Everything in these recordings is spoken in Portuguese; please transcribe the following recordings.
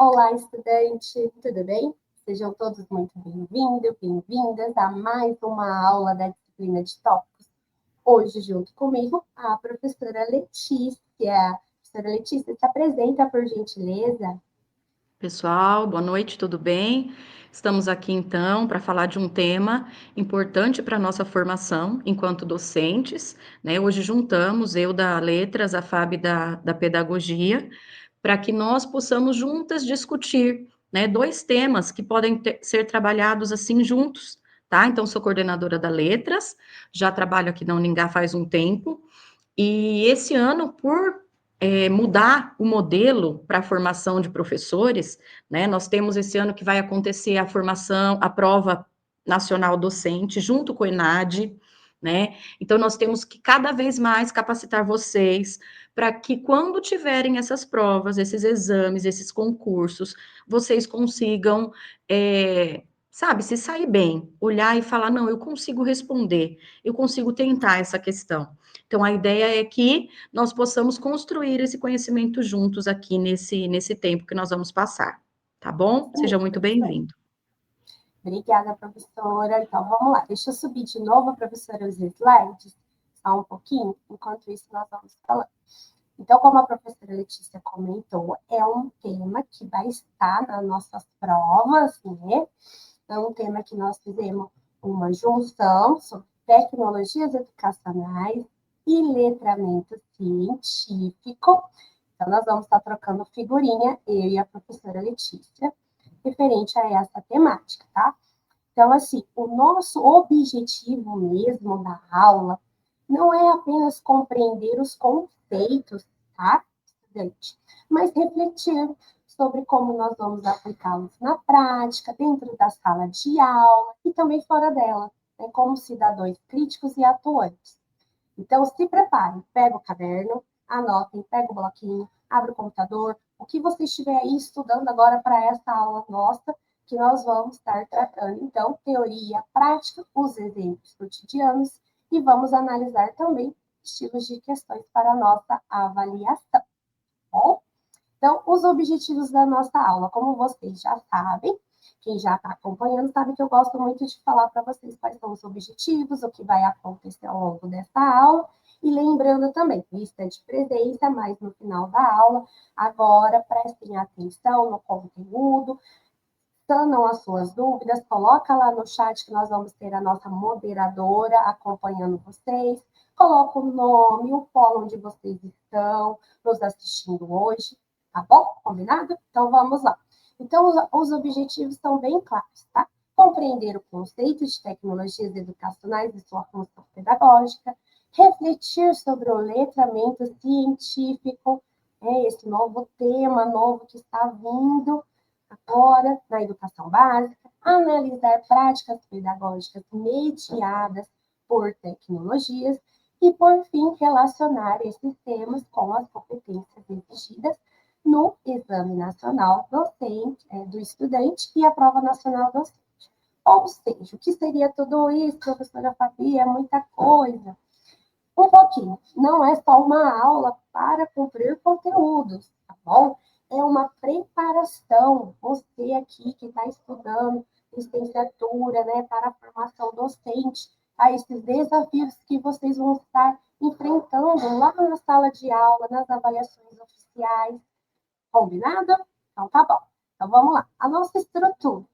Olá, estudante, tudo bem? Sejam todos muito bem-vindos, bem-vindas a mais uma aula da disciplina de tópicos. Hoje, junto comigo, a professora Letícia. Professora Letícia, se apresenta, por gentileza. Pessoal, boa noite, tudo bem? Estamos aqui então para falar de um tema importante para a nossa formação enquanto docentes, né? Hoje juntamos eu da Letras, a Fábio da Pedagogia, para que nós possamos juntas discutir, né, dois temas que podem ser trabalhados assim juntos, tá? Então, sou coordenadora da Letras, já trabalho aqui na Uningá faz um tempo, e esse ano, por mudar o modelo para a formação de professores, né? Nós temos esse ano que vai acontecer a formação, a prova nacional docente, junto com o ENAD, né? Então, nós temos que cada vez mais capacitar vocês para que, quando tiverem essas provas, esses exames, esses concursos, vocês consigam, sabe, se sair bem, olhar e falar: não, eu consigo responder, eu consigo tentar essa questão. Então, a ideia é que nós possamos construir esse conhecimento juntos aqui nesse tempo que nós vamos passar, tá bom? Seja muito bem-vindo. Obrigada, professora. Então, vamos lá. Deixa eu subir de novo, professora, os slides, só um pouquinho. Enquanto isso, nós vamos falando. Então, como a professora Letícia comentou, é um tema que vai estar nas nossas provas, né? É um tema que nós fizemos uma junção sobre tecnologias educacionais e letramento científico. Então, nós vamos estar trocando figurinha, eu e a professora Letícia, referente a essa temática, tá? Então, assim, o nosso objetivo mesmo da aula não é apenas compreender os conceitos, tá, estudante? Mas refletir sobre como nós vamos aplicá-los na prática, dentro da sala de aula e também fora dela, né, como cidadãos críticos e atuantes. Então, se preparem, pega o caderno, anotem, pega o bloquinho, abre o computador, o que você estiver aí estudando agora para essa aula nossa, que nós vamos estar tratando, então, teoria, prática, os exemplos cotidianos, e vamos analisar também estilos de questões para a nossa avaliação, bom? Então, os objetivos da nossa aula, como vocês já sabem, quem já está acompanhando sabe que eu gosto muito de falar para vocês quais são os objetivos, o que vai acontecer ao longo dessa aula, e lembrando também, lista de presença, mas no final da aula, agora prestem atenção no conteúdo, sanam as suas dúvidas, coloca lá no chat que nós vamos ter a nossa moderadora acompanhando vocês, coloca o nome, o polo onde vocês estão nos assistindo hoje, tá bom? Combinado? Então vamos lá. Então os objetivos são bem claros, tá? Compreender o conceito de tecnologias educacionais e sua função pedagógica, refletir sobre o letramento científico, esse novo tema novo que está vindo agora na educação básica, analisar práticas pedagógicas mediadas por tecnologias e, por fim, relacionar esses temas com as competências exigidas no Exame Nacional Docente do Estudante e a Prova Nacional Docente. Ou seja, o que seria tudo isso, professora Fabi? É muita coisa. Um pouquinho. Não é só uma aula para cumprir conteúdos, tá bom? É uma preparação. Você aqui que está estudando licenciatura, né, para a formação docente, a esses desafios que vocês vão estar enfrentando lá na sala de aula, nas avaliações oficiais. Combinado? Então tá bom. Então vamos lá. A nossa estrutura,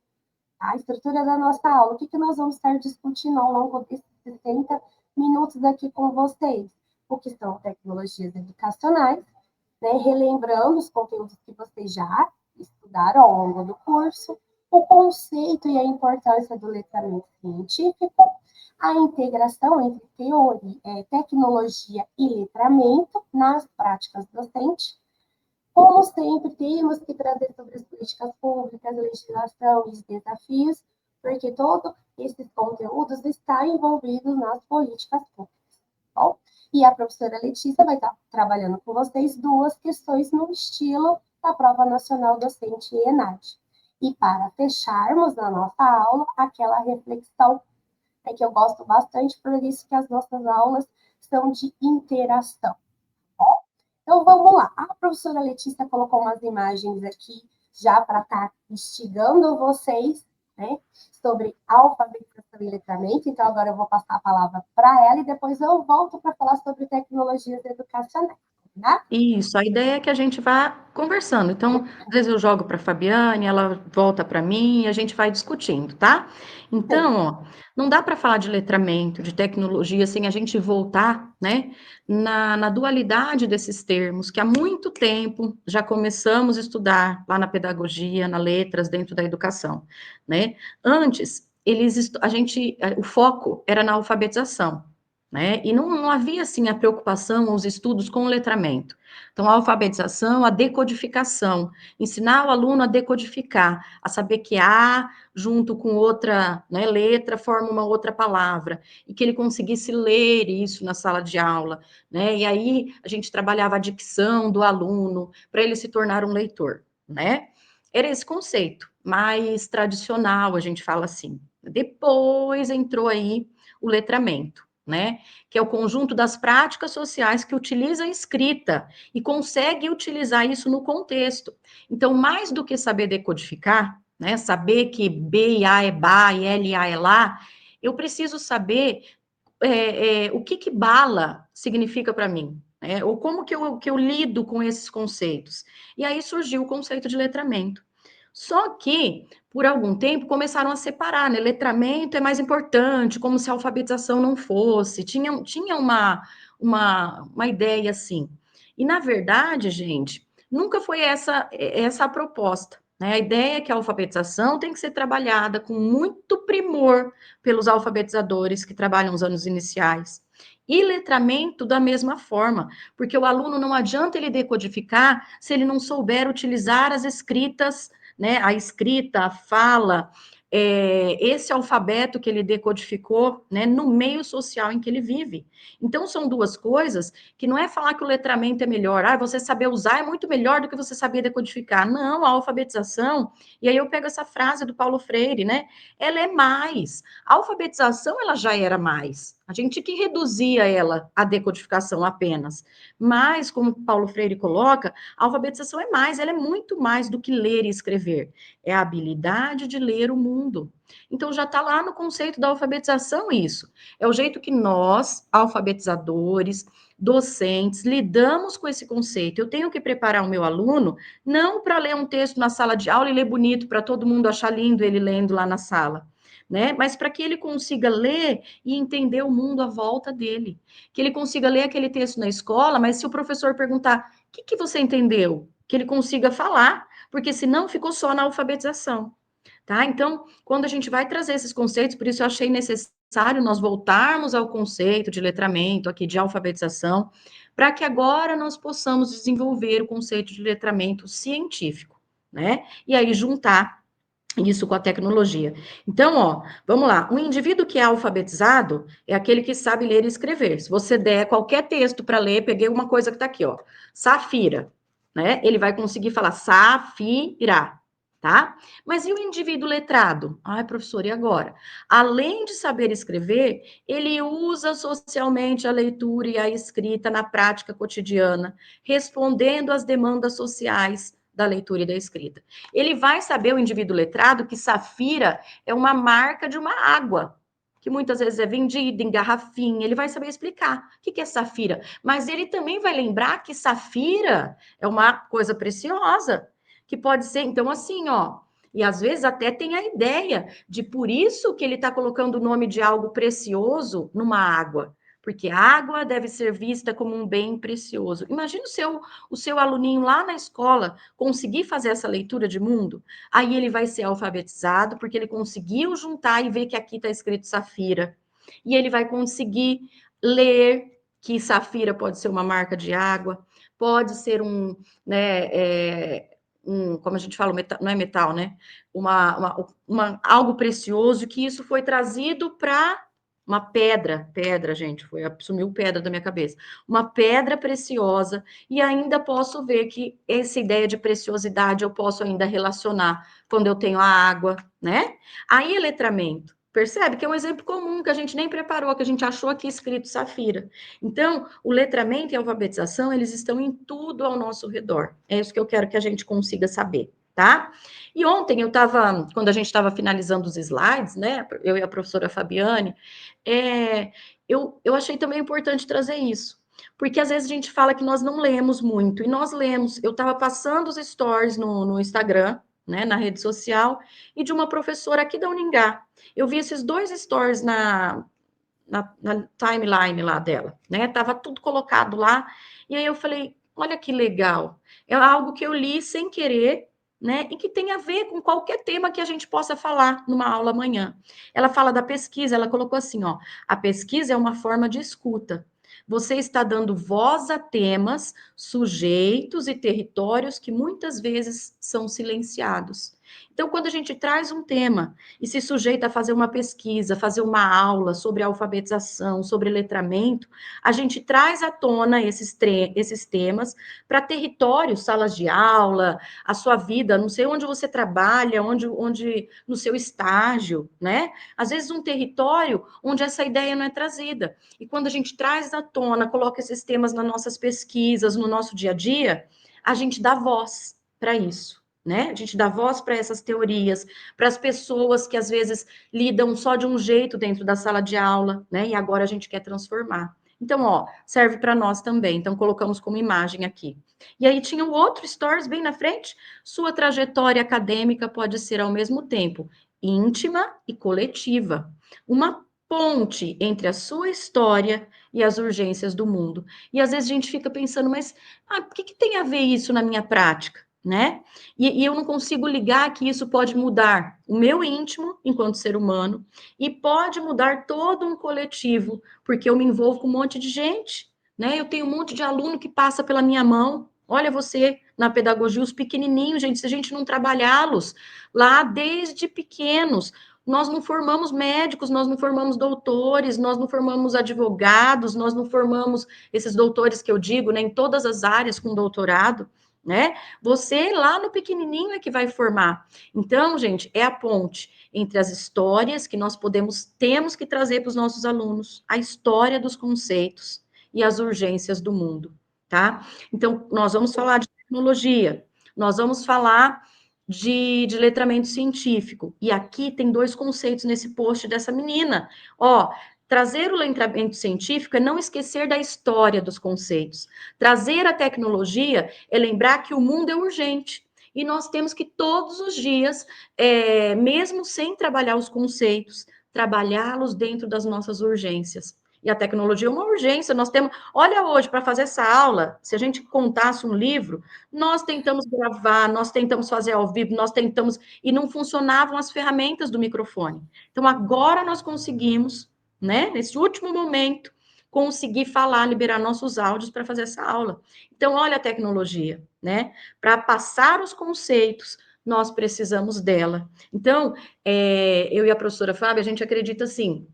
a estrutura da nossa aula. O que nós vamos estar discutindo ao longo desses 60 minutos aqui com vocês? O que são tecnologias educacionais, né? Relembrando os conteúdos que vocês já estudaram ao longo do curso, o conceito e a importância do letramento científico, a integração entre teoria, tecnologia e letramento nas práticas docentes. Como sempre, temos que trazer sobre as políticas públicas, legislação e os desafios, porque todos esses conteúdos estão envolvidos nas políticas públicas. Bom? E a professora Letícia vai estar trabalhando com vocês duas questões no estilo da Prova Nacional Docente e ENAD. E para fecharmos a nossa aula, aquela reflexão que eu gosto bastante, por isso que as nossas aulas são de interação. Então, vamos lá. A professora Letícia colocou umas imagens aqui já para estar instigando vocês, né, sobre alfabetização e letramento. Então, agora eu vou passar a palavra para ela e depois eu volto para falar sobre tecnologias educacionais, né? Isso, a ideia é que a gente vá conversando. Então, às vezes eu jogo para a Fabiane, ela volta para mim e a gente vai discutindo, tá? Então, ó, não dá para falar de letramento, de tecnologia, sem a gente voltar, né, na dualidade desses termos, que há muito tempo já começamos a estudar lá na pedagogia, na letras, dentro da educação, né? Antes, o foco era na alfabetização, né? E não havia, assim, a preocupação, os estudos com o letramento. Então, a alfabetização, a decodificação, ensinar o aluno a decodificar, a saber que A, junto com outra, né, letra, forma uma outra palavra, e que ele conseguisse ler isso na sala de aula, né? E aí a gente trabalhava a dicção do aluno para ele se tornar um leitor, né? Era esse conceito mais tradicional, a gente fala assim. Depois entrou aí o letramento, né? Que é o conjunto das práticas sociais que utiliza a escrita e consegue utilizar isso no contexto. Então, mais do que saber decodificar, né? Saber que B e A é ba e L e A é lá, eu preciso saber o que bala significa para mim. Né? Ou como que eu lido com esses conceitos. E aí surgiu o conceito de letramento. Só que, por algum tempo, começaram a separar, né? Letramento é mais importante, como se a alfabetização não fosse. Tinha uma ideia assim. E, na verdade, gente, nunca foi essa a proposta. Né? A ideia é que a alfabetização tem que ser trabalhada com muito primor pelos alfabetizadores que trabalham os anos iniciais. E letramento da mesma forma, porque o aluno não adianta ele decodificar se ele não souber utilizar as escritas, né, a escrita, a fala, esse alfabeto que ele decodificou, né, no meio social em que ele vive. Então, são duas coisas que não é falar que o letramento é melhor, você saber usar é muito melhor do que você saber decodificar. Não, a alfabetização, e aí eu pego essa frase do Paulo Freire, né, ela é mais. A alfabetização, ela já era mais. A gente que reduzia ela, a decodificação apenas. Mas, como Paulo Freire coloca, a alfabetização é mais, ela é muito mais do que ler e escrever. É a habilidade de ler o mundo. Então, já está lá no conceito da alfabetização isso. É o jeito que nós, alfabetizadores, docentes, lidamos com esse conceito. Eu tenho que preparar o meu aluno não para ler um texto na sala de aula e ler bonito, para todo mundo achar lindo ele lendo lá na sala. Né? Mas para que ele consiga ler e entender o mundo à volta dele. Que ele consiga ler aquele texto na escola, mas se o professor perguntar o que você entendeu? Que ele consiga falar, porque senão ficou só na alfabetização. Tá? Então, quando a gente vai trazer esses conceitos, por isso eu achei necessário nós voltarmos ao conceito de letramento, aqui de alfabetização, para que agora nós possamos desenvolver o conceito de letramento científico, né? E aí juntar isso com a tecnologia. Então, ó, vamos lá. Um indivíduo que é alfabetizado é aquele que sabe ler e escrever. Se você der qualquer texto para ler, peguei uma coisa que está aqui, ó. Safira, né? Ele vai conseguir falar safira, tá? Mas e o indivíduo letrado? Ai, professor, e agora? Além de saber escrever, ele usa socialmente a leitura e a escrita na prática cotidiana, respondendo às demandas sociais da leitura e da escrita. Ele vai saber, o indivíduo letrado, que safira é uma marca de uma água, que muitas vezes é vendida em garrafinha, ele vai saber explicar o que é safira, mas ele também vai lembrar que safira é uma coisa preciosa, que pode ser, então, assim, ó, e às vezes até tem a ideia de por isso que ele está colocando o nome de algo precioso numa água, porque água deve ser vista como um bem precioso. Imagina o seu aluninho lá na escola conseguir fazer essa leitura de mundo, aí ele vai ser alfabetizado, porque ele conseguiu juntar e ver que aqui está escrito Safira. E ele vai conseguir ler que Safira pode ser uma marca de água, pode ser como a gente fala, não é metal, né? Algo precioso, que isso foi trazido para uma pedra, gente, sumiu pedra da minha cabeça. Uma pedra preciosa, e ainda posso ver que essa ideia de preciosidade eu posso ainda relacionar quando eu tenho a água, né? Aí, letramento. Percebe que é um exemplo comum que a gente nem preparou, que a gente achou aqui escrito Safira. Então, o letramento e a alfabetização, eles estão em tudo ao nosso redor. É isso que eu quero que a gente consiga saber, tá? E ontem quando a gente estava finalizando os slides, né, eu e a professora Fabiane, eu achei também importante trazer isso, porque às vezes a gente fala que nós não lemos muito, e nós lemos. Eu estava passando os stories no Instagram, né, na rede social, e de uma professora aqui da Uningá. Eu vi esses 2 stories na timeline lá dela, né? Tava tudo colocado lá. E aí eu falei, olha que legal. É algo que eu li sem querer, né? E que tem a ver com qualquer tema que a gente possa falar numa aula amanhã. Ela fala da pesquisa, ela colocou assim, ó, a pesquisa é uma forma de escuta. Você está dando voz a temas, sujeitos e territórios que muitas vezes são silenciados. Então, quando a gente traz um tema e se sujeita a fazer uma pesquisa, fazer uma aula sobre alfabetização, sobre letramento, a gente traz à tona esses temas para territórios, salas de aula, a sua vida, não sei onde você trabalha, onde no seu estágio, né? Às vezes um território onde essa ideia não é trazida. E quando a gente traz à tona, coloca esses temas nas nossas pesquisas, no nosso dia a dia, a gente dá voz para isso. Né? A gente dá voz para essas teorias, para as pessoas que às vezes lidam só de um jeito dentro da sala de aula, né? E agora a gente quer transformar. Então, ó, serve para nós também. Então, colocamos como imagem aqui. E aí tinha um outro stories bem na frente. Sua trajetória acadêmica pode ser ao mesmo tempo íntima e coletiva. Uma ponte entre a sua história e as urgências do mundo. E às vezes a gente fica pensando, mas por que tem a ver isso na minha prática? Né? E eu não consigo ligar que isso pode mudar o meu íntimo enquanto ser humano e pode mudar todo um coletivo, porque eu me envolvo com um monte de gente, né? Eu tenho um monte de aluno que passa pela minha mão. Olha você na pedagogia, os pequenininhos, gente, se a gente não trabalhá-los lá desde pequenos, nós não formamos médicos, nós não formamos doutores, nós não formamos advogados, nós não formamos esses doutores que eu digo, né, em todas as áreas com doutorado, né? Você lá no pequenininho é que vai formar. Então, gente, é a ponte entre as histórias que nós temos que trazer para os nossos alunos, a história dos conceitos e as urgências do mundo, tá? Então, nós vamos falar de tecnologia, nós vamos falar de letramento científico. E aqui tem 2 conceitos nesse post dessa menina. Ó, trazer o letramento científico é não esquecer da história dos conceitos. Trazer a tecnologia é lembrar que o mundo é urgente. E nós temos que todos os dias, mesmo sem trabalhar os conceitos, trabalhá-los dentro das nossas urgências. E a tecnologia é uma urgência. Nós temos. Olha, hoje, para fazer essa aula, se a gente contasse um livro, nós tentamos gravar, nós tentamos fazer ao vivo, nós tentamos. E não funcionavam as ferramentas do microfone. Então, agora nós conseguimos, né, nesse último momento, conseguir falar, liberar nossos áudios para fazer essa aula. Então, olha a tecnologia, né? Para passar os conceitos, nós precisamos dela. Então, eu e a professora Fábia, a gente acredita assim,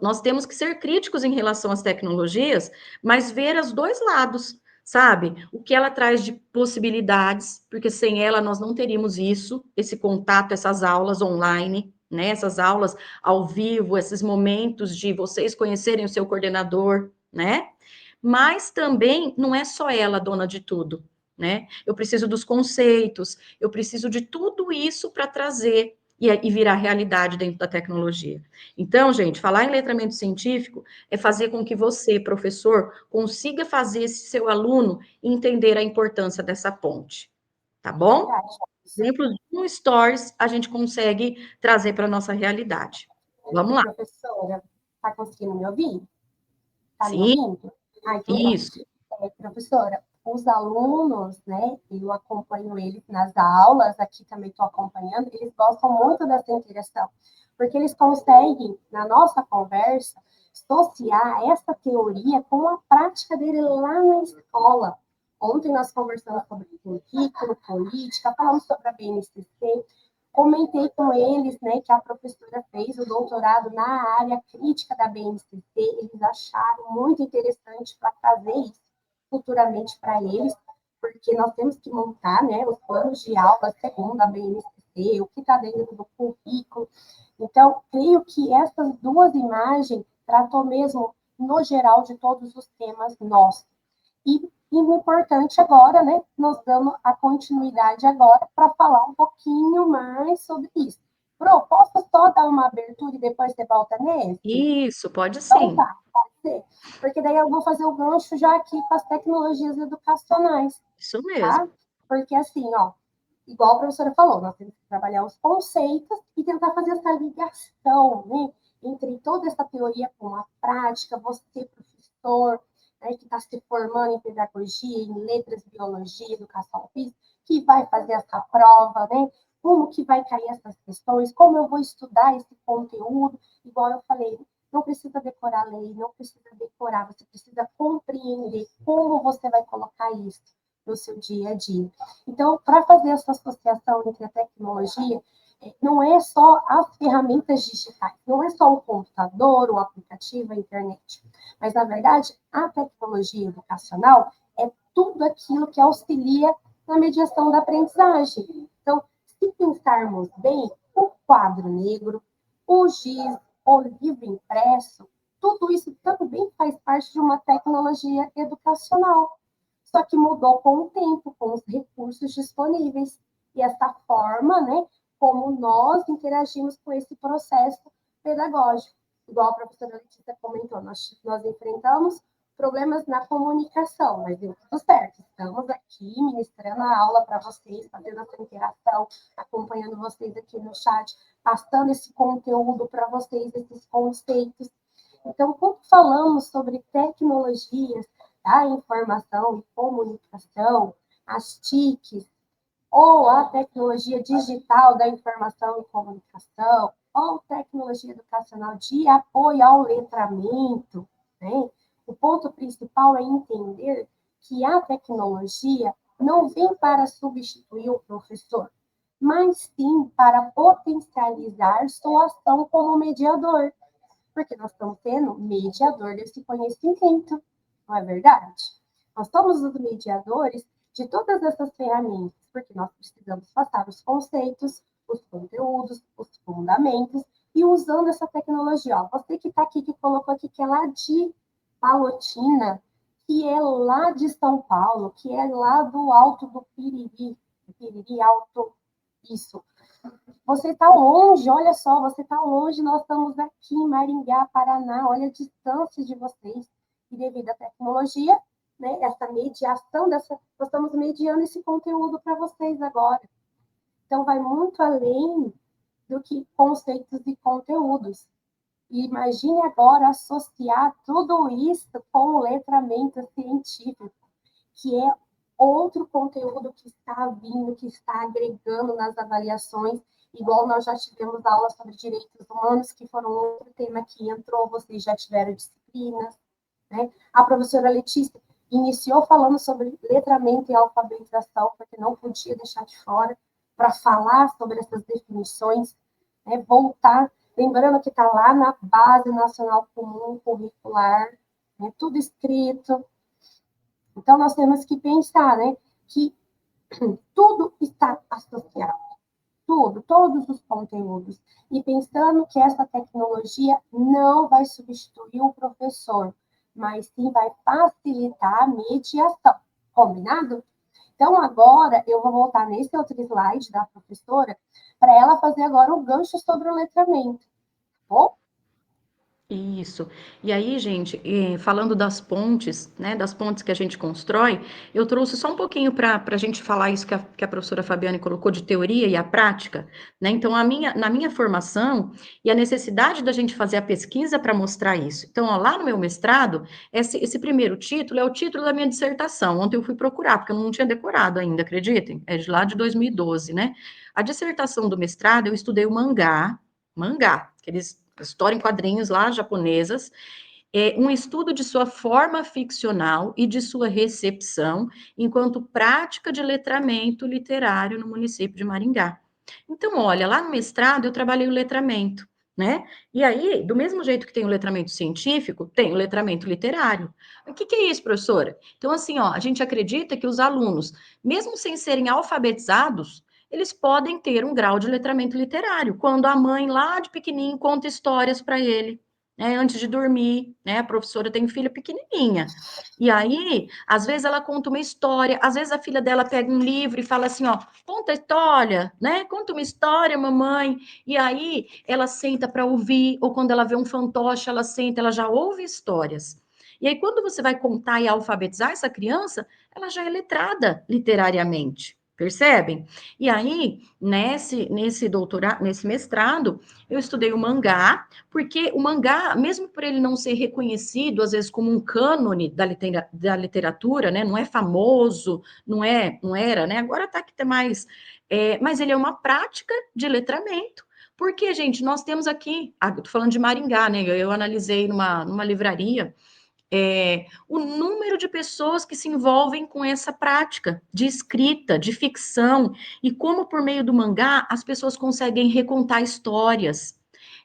nós temos que ser críticos em relação às tecnologias, mas ver os 2 lados, sabe? O que ela traz de possibilidades, porque sem ela nós não teríamos isso, esse contato, essas aulas online, né? Essas aulas ao vivo, esses momentos de vocês conhecerem o seu coordenador, né? Mas também não é só ela dona de tudo, né? Eu preciso dos conceitos, eu preciso de tudo isso para trazer e virar realidade dentro da tecnologia. Então, gente, falar em letramento científico é fazer com que você, professor, consiga fazer esse seu aluno entender a importância dessa ponte, tá bom? Verdade. Exemplos de um stories a gente consegue trazer para a nossa realidade. Vamos lá. Professora, está conseguindo me ouvir? Está me Sim, ouvindo? Ah, então tá. isso. Professora, os alunos, né, eu acompanho eles nas aulas, aqui também estou acompanhando, eles gostam muito dessa interação, porque eles conseguem, na nossa conversa, associar essa teoria com a prática dele lá na escola. Ontem nós conversamos sobre currículo, política, falamos sobre a BNCC, comentei com eles, né, que a professora fez o doutorado na área crítica da BNCC, eles acharam muito interessante para trazer isso futuramente para eles, porque nós temos que montar, né, os planos de aula segundo a BNCC, o que está dentro do currículo. Então, creio que essas 2 imagens tratam mesmo, no geral, de todos os temas nossos. E E o importante agora, né, nós damos a continuidade agora para falar um pouquinho mais sobre isso. Pro, posso só dar uma abertura e depois você volta nesse? Isso, pode Então sim. tá, pode ser. Porque daí eu vou fazer o gancho já aqui com as tecnologias educacionais, Isso mesmo. tá? Porque assim, ó, igual a professora falou, nós temos que trabalhar os conceitos e tentar fazer essa ligação, né, entre toda essa teoria com a prática, você, professor, né, que está se formando em pedagogia, em letras, biologia, educação física, que vai fazer essa prova, né, como que vai cair essas questões, como eu vou estudar esse conteúdo, igual eu falei, não precisa decorar a lei, não precisa decorar, você precisa compreender como você vai colocar isso no seu dia a dia. Então, para fazer essa associação entre a tecnologia, não é só as ferramentas digitais, não é só o computador, o aplicativo, a internet, mas, na verdade, a tecnologia educacional é tudo aquilo que auxilia na mediação da aprendizagem. Então, se pensarmos bem, o quadro negro, o giz, o livro impresso, tudo isso também faz parte de uma tecnologia educacional. Só que mudou com o tempo, com os recursos disponíveis. E essa forma, né, como nós interagimos com esse processo pedagógico. Igual a professora Letícia comentou, nós enfrentamos problemas na comunicação, mas deu tudo certo. Estamos aqui ministrando a aula para vocês, fazendo essa interação, acompanhando vocês aqui no chat, passando esse conteúdo para vocês, esses conceitos. Então, quando falamos sobre tecnologias da informação e comunicação, as TICs, ou a tecnologia digital da informação e comunicação, ou tecnologia educacional de apoio ao letramento, né? O ponto principal é entender que a tecnologia não vem para substituir o professor, mas sim para potencializar sua ação como mediador, porque nós estamos sendo mediador desse conhecimento, não é verdade? Nós somos os mediadores de todas essas ferramentas, porque nós precisamos passar os conceitos, os conteúdos, os fundamentos, e usando essa tecnologia. Ó, você que está aqui, que colocou aqui, que é lá de Palotina, que é lá de São Paulo, que é lá do Alto do Piriri, Piriri Alto, isso. Você está longe, olha só, você está longe, nós estamos aqui em Maringá, Paraná, olha a distância de vocês. E devido à tecnologia, né, essa mediação, nós estamos mediando esse conteúdo para vocês agora. Então, vai muito além do que conceitos e conteúdos. E imagine agora associar tudo isso com o letramento científico, que é outro conteúdo que está vindo, que está agregando nas avaliações, igual nós já tivemos aula sobre direitos humanos, que foram outro tema que entrou, vocês já tiveram disciplinas, né? A professora Letícia iniciou falando sobre letramento e alfabetização, porque não podia deixar de fora, para falar sobre essas definições, né? Voltar, lembrando que está lá na Base Nacional Comum Curricular, né? Tudo escrito. Então, nós temos que pensar, né, que tudo está associado, tudo, todos os conteúdos. E pensando que essa tecnologia não vai substituir o professor, mas sim vai facilitar a mediação. Combinado? Então, agora eu vou voltar nesse outro slide da professora para ela fazer agora o gancho sobre o letramento. Tá bom? Isso. E aí, gente, falando das pontes, né, das pontes que a gente constrói, eu trouxe só um pouquinho para a gente falar isso que a professora Fabiane colocou de teoria e a prática, né? Então, na minha formação e a necessidade da gente fazer a pesquisa para mostrar isso. Então, ó, lá no meu mestrado, esse primeiro título é o título da minha dissertação. Ontem eu fui procurar, porque eu não tinha decorado ainda, acreditem? É de lá de 2012, né? A dissertação do mestrado, eu estudei o mangá, aqueles história em quadrinhos lá, japonesas, um estudo de sua forma ficcional e de sua recepção enquanto prática de letramento literário no município de Maringá. Então, olha, lá no mestrado eu trabalhei o letramento, né? E aí, do mesmo jeito que tem o letramento científico, tem o letramento literário. O que é isso, professora? Então, assim, ó, a gente acredita que os alunos, mesmo sem serem alfabetizados, eles podem ter um grau de letramento literário, quando a mãe lá de pequenininho conta histórias para ele, né, antes de dormir, né? A professora tem filha pequenininha. E aí, às vezes ela conta uma história, às vezes a filha dela pega um livro e fala assim, ó, conta a história, né? Conta uma história, mamãe. E aí ela senta para ouvir, ou quando ela vê um fantoche, ela senta, ela já ouve histórias. E aí, quando você vai contar e alfabetizar essa criança, ela já é letrada literariamente, percebem? E aí, nesse doutorado, nesse mestrado, eu estudei o mangá, porque o mangá, mesmo por ele não ser reconhecido, às vezes, como um cânone da literatura, né? Não é famoso, não era, né? Agora tá que tem mais. Mas ele é uma prática de letramento. Porque, gente, nós temos aqui, tô falando de Maringá, né? Eu analisei numa livraria o número de pessoas que se envolvem com essa prática de escrita, de ficção, e como por meio do mangá as pessoas conseguem recontar histórias.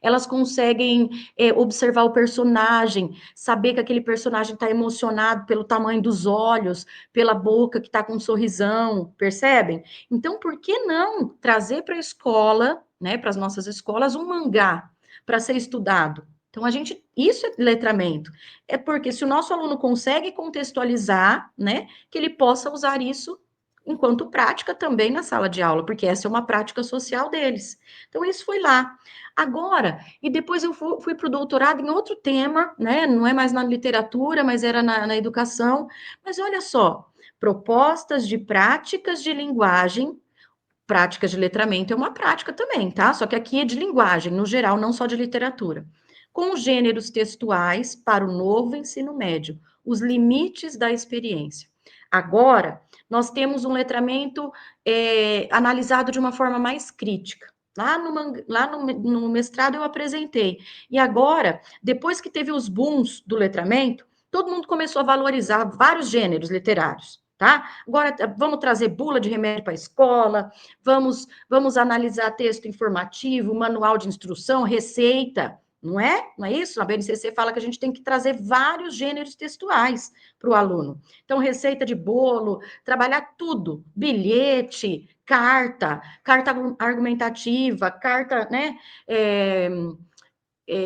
Elas conseguem observar o personagem, saber que aquele personagem está emocionado pelo tamanho dos olhos, pela boca que está com um sorrisão, percebem? Então, por que não trazer para a escola, né, para as nossas escolas, um mangá para ser estudado? Então, isso é letramento. É porque se o nosso aluno consegue contextualizar, né, que ele possa usar isso enquanto prática também na sala de aula, porque essa é uma prática social deles. Então, isso foi lá. Agora, e depois eu fui para o doutorado em outro tema, né, não é mais na literatura, mas era na educação. Mas olha só, propostas de práticas de linguagem. Práticas de letramento é uma prática também, tá? Só que aqui é de linguagem, no geral, não só de literatura. Com gêneros textuais para o novo ensino médio, os limites da experiência. Agora, nós temos um letramento analisado de uma forma mais crítica. Lá no mestrado eu apresentei. E agora, depois que teve os booms do letramento, todo mundo começou a valorizar vários gêneros literários, tá? Agora, vamos trazer bula de remédio para a escola, vamos analisar texto informativo, manual de instrução, receita, não é? Não é isso? A BNCC fala que a gente tem que trazer vários gêneros textuais para o aluno. Então, receita de bolo, trabalhar tudo, bilhete, carta argumentativa, carta, né?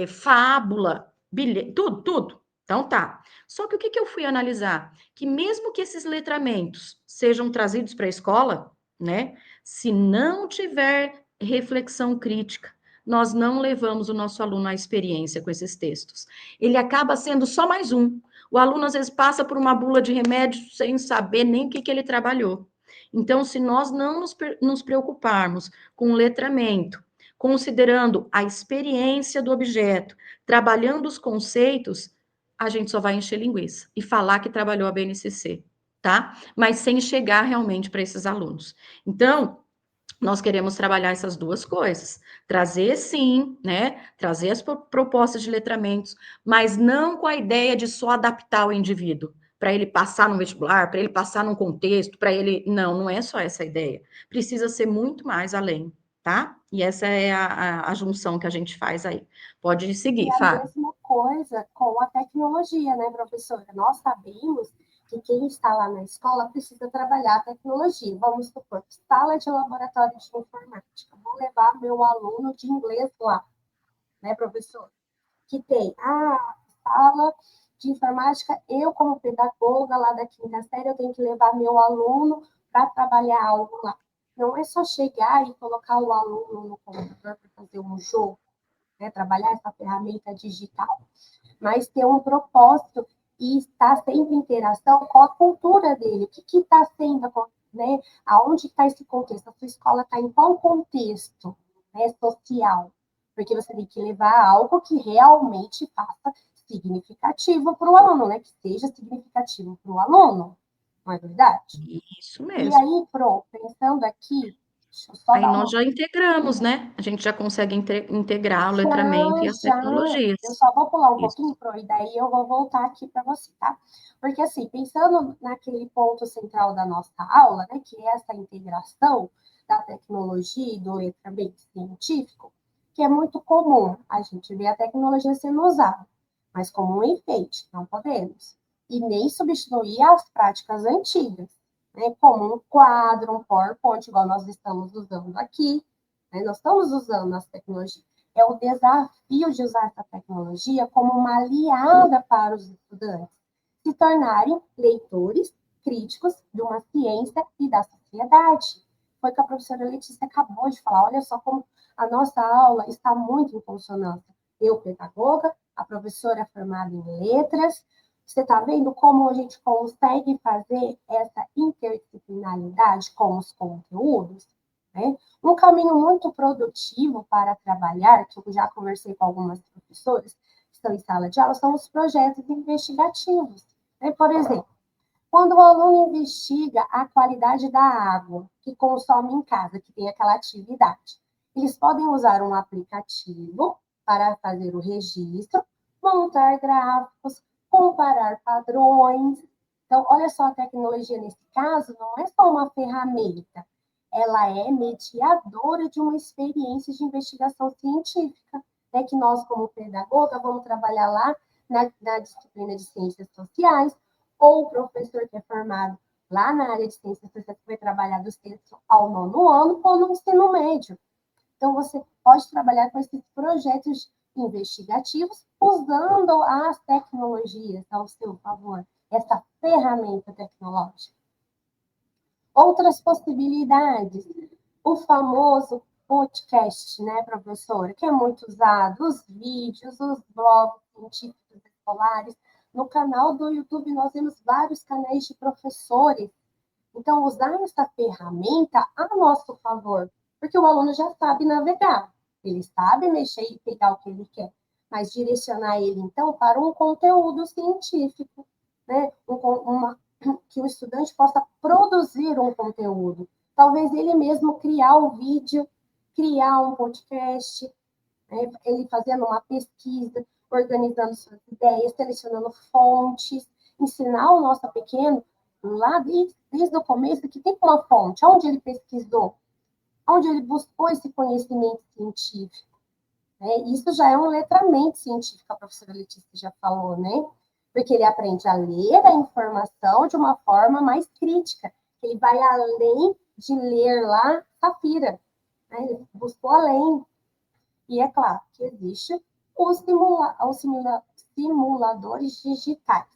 Fábula, bilhete, tudo. Então tá. Só que o que eu fui analisar? Que mesmo que esses letramentos sejam trazidos para a escola, né? Se não tiver reflexão crítica, nós não levamos o nosso aluno à experiência com esses textos. Ele acaba sendo só mais um. O aluno às vezes passa por uma bula de remédio sem saber nem o que ele trabalhou. Então, se nós não nos preocuparmos com o letramento, considerando a experiência do objeto, trabalhando os conceitos, a gente só vai encher linguiça e falar que trabalhou a BNCC, tá? Mas sem chegar realmente para esses alunos. Então, nós queremos trabalhar essas duas coisas. Trazer, sim, né? Trazer as propostas de letramentos, mas não com a ideia de só adaptar o indivíduo para ele passar no vestibular, para ele passar num contexto, para ele. Não, não é só essa a ideia. Precisa ser muito mais além, tá? E essa é a junção que a gente faz aí. Pode E seguir, a Fábio. mesma coisa com a tecnologia, né, professora? Nós sabemos que quem está lá na escola precisa trabalhar a tecnologia. Vamos supor, sala de laboratório de informática. Vou levar meu aluno de inglês lá, né, professor? Que tem a sala de informática, eu como pedagoga lá da quinta série, eu tenho que levar meu aluno para trabalhar algo lá. Não é só chegar e colocar o aluno no computador para fazer um jogo, né, trabalhar essa ferramenta digital, mas ter um propósito e estar sempre em interação com a cultura dele. O que está sendo, né? Aonde está esse contexto? A sua escola está em qual contexto, né, social? Porque você tem que levar algo que realmente faça significativo para o aluno, né? Que seja significativo para o aluno, não é verdade? Isso E mesmo. aí, pensando aqui, deixa eu só Aí dar nós uma. já integramos, né? A gente já consegue integrar o letramento Já, e as já. Eu tecnologias. só vou pular um Isso. pouquinho, Pro, e daí eu vou voltar aqui para você, tá? Porque, assim, pensando naquele ponto central da nossa aula, né, que é essa integração da tecnologia e do letramento científico, que é muito comum a gente ver a tecnologia sendo usada, mas como um enfeite, não podemos. E nem substituir as práticas antigas, né, como um quadro, um PowerPoint, igual nós estamos usando aqui, né, nós estamos usando as tecnologias. é o desafio de usar essa tecnologia como uma aliada para os estudantes se tornarem leitores críticos de uma ciência e da sociedade. Foi o que a professora Letícia acabou de falar. Olha só como a nossa aula está muito em consonância. Eu, pedagoga, a professora formada em letras. Você está vendo como a gente consegue fazer essa interdisciplinaridade com os conteúdos? Né? Um caminho muito produtivo para trabalhar, que eu já conversei com algumas professoras que estão em sala de aula, são os projetos investigativos. Né? Por exemplo, quando o aluno investiga a qualidade da água que consome em casa, que tem aquela atividade, eles podem usar um aplicativo para fazer o registro, montar gráficos, comparar padrões. Então, olha só, a tecnologia nesse caso não é só uma ferramenta, ela é mediadora de uma experiência de investigação científica, né, que nós, como pedagoga, vamos trabalhar lá na disciplina de ciências sociais, ou o professor que é formado lá na área de ciências sociais, que vai trabalhar do sexto ao nono ano, ou no ensino médio. Então, você pode trabalhar com esses projetos investigativos usando as tecnologias ao seu favor, essa ferramenta tecnológica. Outras possibilidades, o famoso podcast, né, professora, que é muito usado, os vídeos, os blogs científicos escolares. No canal do YouTube, nós temos vários canais de professores. Então, usar essa ferramenta a nosso favor, porque o aluno já sabe navegar, ele sabe mexer e pegar o que ele quer, mas direcionar ele, então, para um conteúdo científico, né? Que o estudante possa produzir um conteúdo. Talvez ele mesmo criar um vídeo, criar um podcast, né? Ele fazendo uma pesquisa, organizando suas ideias, selecionando fontes, ensinar o nosso pequeno lá desde o começo que tem uma fonte, onde ele pesquisou, onde ele buscou esse conhecimento científico. Né? Isso já é um letramento científico, a professora Letícia já falou, né? Porque ele aprende a ler a informação de uma forma mais crítica. Ele vai além de ler lá Safira. Né? Ele buscou além. E é claro que existe os simuladores digitais,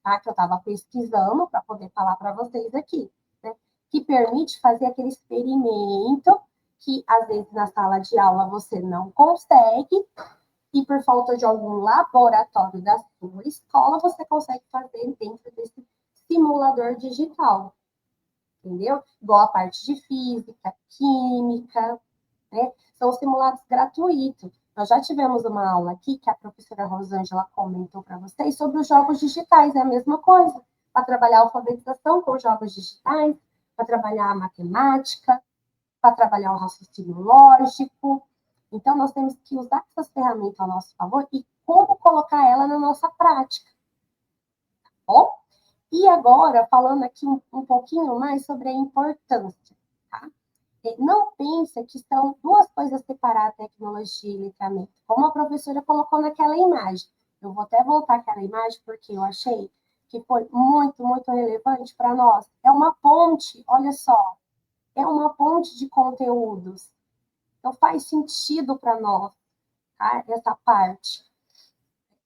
tá? Que eu estava pesquisando para poder falar para vocês aqui, né? Que permite fazer aquele experimento que, às vezes, na sala de aula você não consegue, e por falta de algum laboratório da sua escola, você consegue fazer dentro desse simulador digital, entendeu? Igual a parte de física, química, né? São simulados gratuitos. Nós já tivemos uma aula aqui que a professora Rosângela comentou para vocês sobre os jogos digitais, é a mesma coisa. Para trabalhar a alfabetização com jogos digitais, para trabalhar a matemática, para trabalhar o raciocínio lógico. Então, nós temos que usar essas ferramentas ao nosso favor e como colocar ela na nossa prática. Tá bom? E agora, falando aqui um pouquinho mais sobre a importância, tá? Não pensa que são duas coisas separadas, tecnologia e letramento, como a professora colocou naquela imagem. Eu vou até voltar aquela imagem porque eu achei que foi muito, muito relevante para nós. É uma ponte, olha só, é uma ponte de conteúdos. Então faz sentido para nós, tá? Essa parte,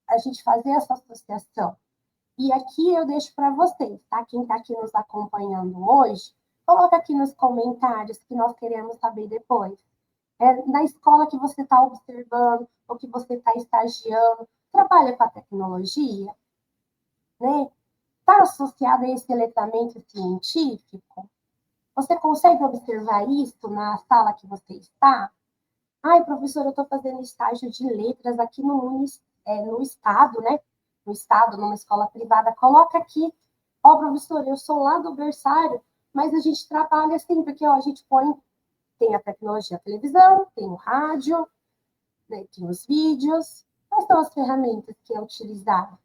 a gente fazer essa associação. E aqui eu deixo para vocês, tá? Quem está aqui nos acompanhando hoje, coloca aqui nos comentários que nós queremos saber depois. Na escola que você está observando, ou que você está estagiando, trabalha com a tecnologia, né? Está associado a esse letramento científico? Você consegue observar isso na sala que você está? Ai, professor, eu estou fazendo estágio de letras aqui no estado, né? No estado, numa escola privada. Coloca aqui, ó, professor, eu sou lá do berçário, mas a gente trabalha assim, porque ó, a gente tem a tecnologia, a televisão, tem o rádio, né, tem os vídeos. Quais são as ferramentas que é utilizado?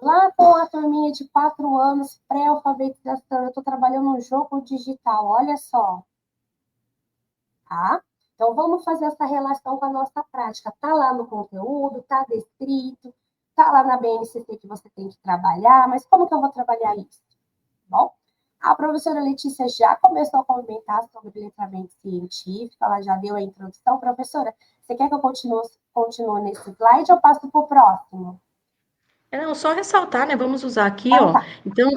Lá com a turminha de 4 anos, pré-alfabetização, eu estou trabalhando um jogo digital, olha só. Tá? Então, vamos fazer essa relação com a nossa prática. Está lá no conteúdo, está descrito, está lá na BNCC que você tem que trabalhar, mas como que eu vou trabalhar isso? Bom, a professora Letícia já começou a comentar sobre letramento científico, ela já deu a introdução. Professora, Você quer que eu continue nesse slide ou passo para o próximo? Não, só ressaltar, né? Vamos usar aqui, Então ó. tá. Então,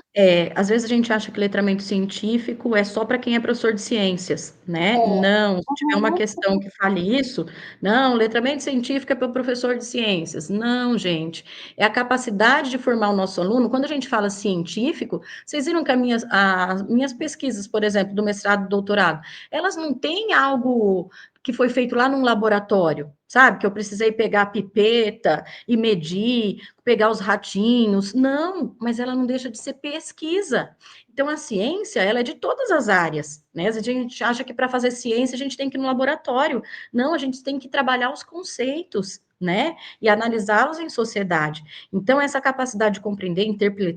às vezes a gente acha que letramento científico é só para quem é professor de ciências, né? Não, se tiver uma Uhum. questão que fale isso, não, letramento científico é para o professor de ciências. Não, gente. É a capacidade de formar o nosso aluno. Quando a gente fala científico, vocês viram que as minhas pesquisas, por exemplo, do mestrado e doutorado, elas não têm algo que foi feito lá num laboratório, sabe? Que eu precisei pegar a pipeta e medir, pegar os ratinhos. Não, mas ela não deixa de ser pesquisa. Então, a ciência, ela é de todas as áreas, né? A gente acha que para fazer ciência a gente tem que ir no laboratório. Não, a gente tem que trabalhar os conceitos, né? E analisá-los em sociedade. Então, essa capacidade de compreender,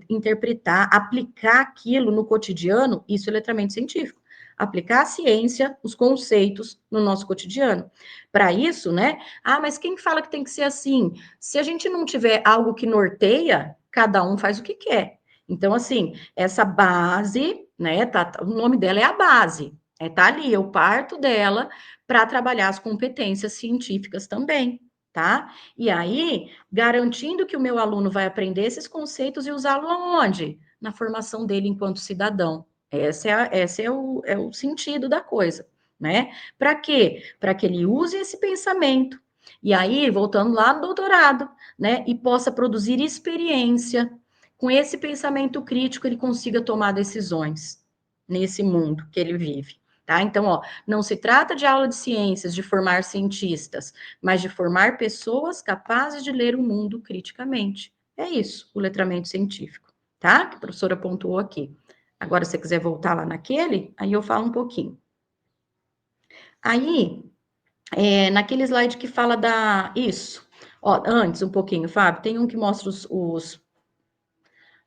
interpretar, aplicar aquilo no cotidiano, isso é letramento científico. Aplicar a ciência, os conceitos no nosso cotidiano. Para isso, né? Ah, mas quem fala que tem que ser assim? Se a gente não tiver algo que norteia, cada um faz o que quer. Então, assim, essa base, né? O nome dela é a base. Tá ali, eu parto dela para trabalhar as competências científicas também, tá? E aí, garantindo que o meu aluno vai aprender esses conceitos e usá-lo aonde? Na formação dele enquanto cidadão. Esse é o sentido da coisa, né? Para quê? Para que ele use esse pensamento. E aí, voltando lá no doutorado, né? E possa produzir experiência. Com esse pensamento crítico, ele consiga tomar decisões nesse mundo que ele vive. Tá? Então, ó, não se trata de aula de ciências, de formar cientistas, mas de formar pessoas capazes de ler o mundo criticamente. É isso, o letramento científico, tá? Que a professora pontuou aqui. Agora, se você quiser voltar lá naquele, aí eu falo um pouquinho. Aí, naquele slide que fala da. Isso. Ó, antes, um pouquinho, Fábio, tem um que mostra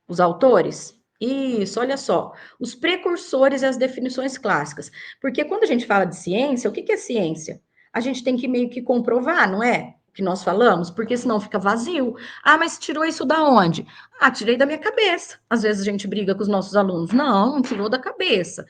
os autores. Isso, olha só. Os precursores e as definições clássicas. Porque quando a gente fala de ciência, o que é ciência? A gente tem que meio que comprovar, não é? Que nós falamos, porque senão fica vazio. Ah, mas tirou isso da onde? Ah, tirei da minha cabeça. Às vezes a gente briga com os nossos alunos. Não, não tirou da cabeça.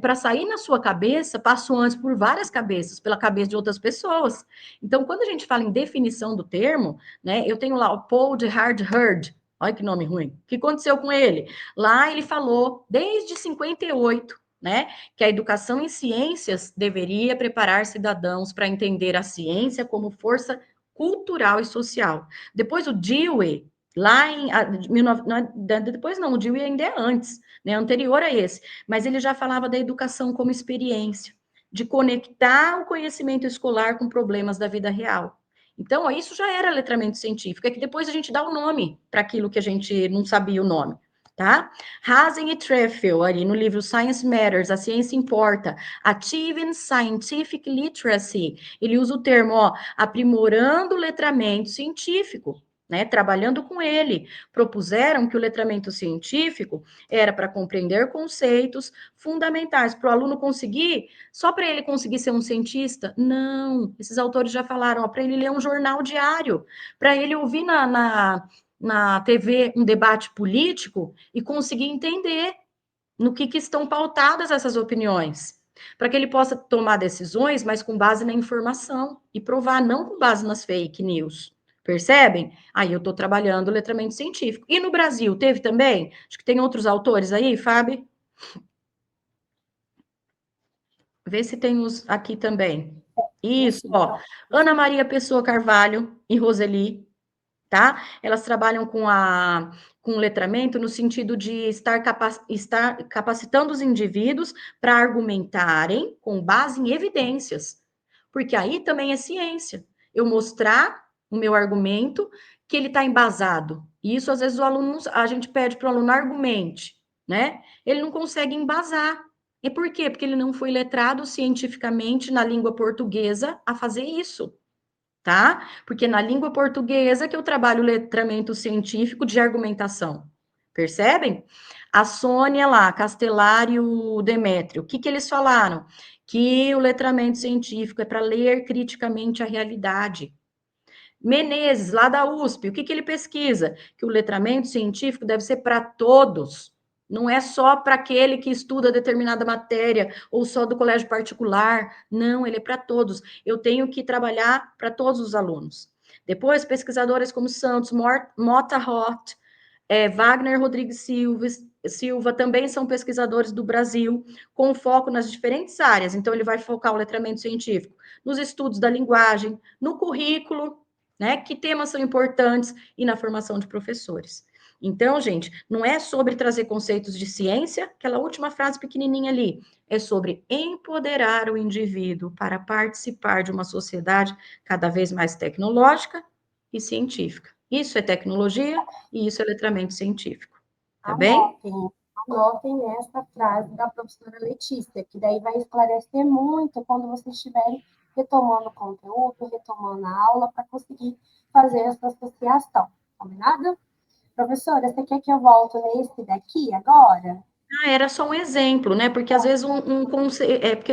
Para sair na sua cabeça, passou antes por várias cabeças, pela cabeça de outras pessoas. Então, quando a gente fala em definição do termo, né, eu tenho lá o Paul de Hard-Heard. Olha que nome ruim. O que aconteceu com ele? Lá ele falou, desde 58, né, que a educação em ciências deveria preparar cidadãos para entender a ciência como força cultural e social. Depois o Dewey, lá em depois não, o Dewey ainda é antes, né, anterior a esse, mas ele já falava da educação como experiência, de conectar o conhecimento escolar com problemas da vida real. Então, ó, isso já era letramento científico, é que depois a gente dá o nome para aquilo que a gente não sabia o nome, tá? Hazen e Trefel, ali no livro Science Matters, A Ciência Importa, Achieving Scientific Literacy, ele usa o termo, ó, aprimorando o letramento científico, né, trabalhando com ele, propuseram que o letramento científico era para compreender conceitos fundamentais para o aluno conseguir, só para ele conseguir ser um cientista? Não, esses autores já falaram, para ele ler um jornal diário, para ele ouvir na TV um debate político e conseguir entender no que estão pautadas essas opiniões, para que ele possa tomar decisões, mas com base na informação e provar, não com base nas fake news. Percebem? Aí eu estou trabalhando letramento científico. E no Brasil, teve também? Acho que tem outros autores aí, Fábio? Vê se tem os aqui também. Isso, Enfim, ó. pronto. Ana Maria Pessoa Carvalho e Roseli, tá? Elas trabalham com letramento no sentido de estar capacitando os indivíduos para argumentarem com base em evidências. Porque aí também é ciência. Eu mostrar o meu argumento que ele está embasado. E isso, às vezes, a gente pede para o aluno argumente, né? Ele não consegue embasar. E por quê? Porque ele não foi letrado cientificamente na língua portuguesa a fazer isso, tá? Porque na língua portuguesa que eu trabalho o letramento científico de argumentação. Percebem? A Sônia lá, Castelar e o Demétrio, o que eles falaram? Que o letramento científico é para ler criticamente a realidade. Menezes, lá da USP, o que ele pesquisa? Que o letramento científico deve ser para todos, Não é só para aquele que estuda determinada matéria ou só do colégio particular. Não, ele é para todos. Eu tenho que trabalhar para todos os alunos. Depois, pesquisadores como Santos, Mota Hort, Wagner Rodrigues Silva também são pesquisadores do Brasil, com foco nas diferentes áreas. Então, ele vai focar o letramento científico nos estudos da linguagem, no currículo, né? Que temas são importantes e na formação de professores. Então, gente, não é sobre trazer conceitos de ciência, aquela última frase pequenininha ali, é sobre empoderar o indivíduo para participar de uma sociedade cada vez mais tecnológica e científica. Isso é tecnologia e isso é letramento científico. Tá bem? Anotem essa frase da professora Letícia, que daí vai esclarecer muito quando vocês estiverem retomando o conteúdo, retomando a aula, para conseguir fazer essa associação. Combinado? Professora, você quer que eu volte nesse daqui agora? Era só um exemplo, né? Porque às vezes porque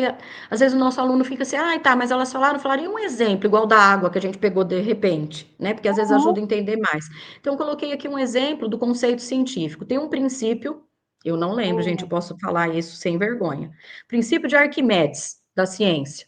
às vezes o nosso aluno fica assim, tá, mas elas falaram, e um exemplo, igual da água que a gente pegou de repente, né? Porque às vezes ajuda a entender mais. Então, eu coloquei aqui um exemplo do conceito científico. Tem um princípio, eu não lembro, gente, eu posso falar isso sem vergonha. Princípio de Arquimedes, da ciência.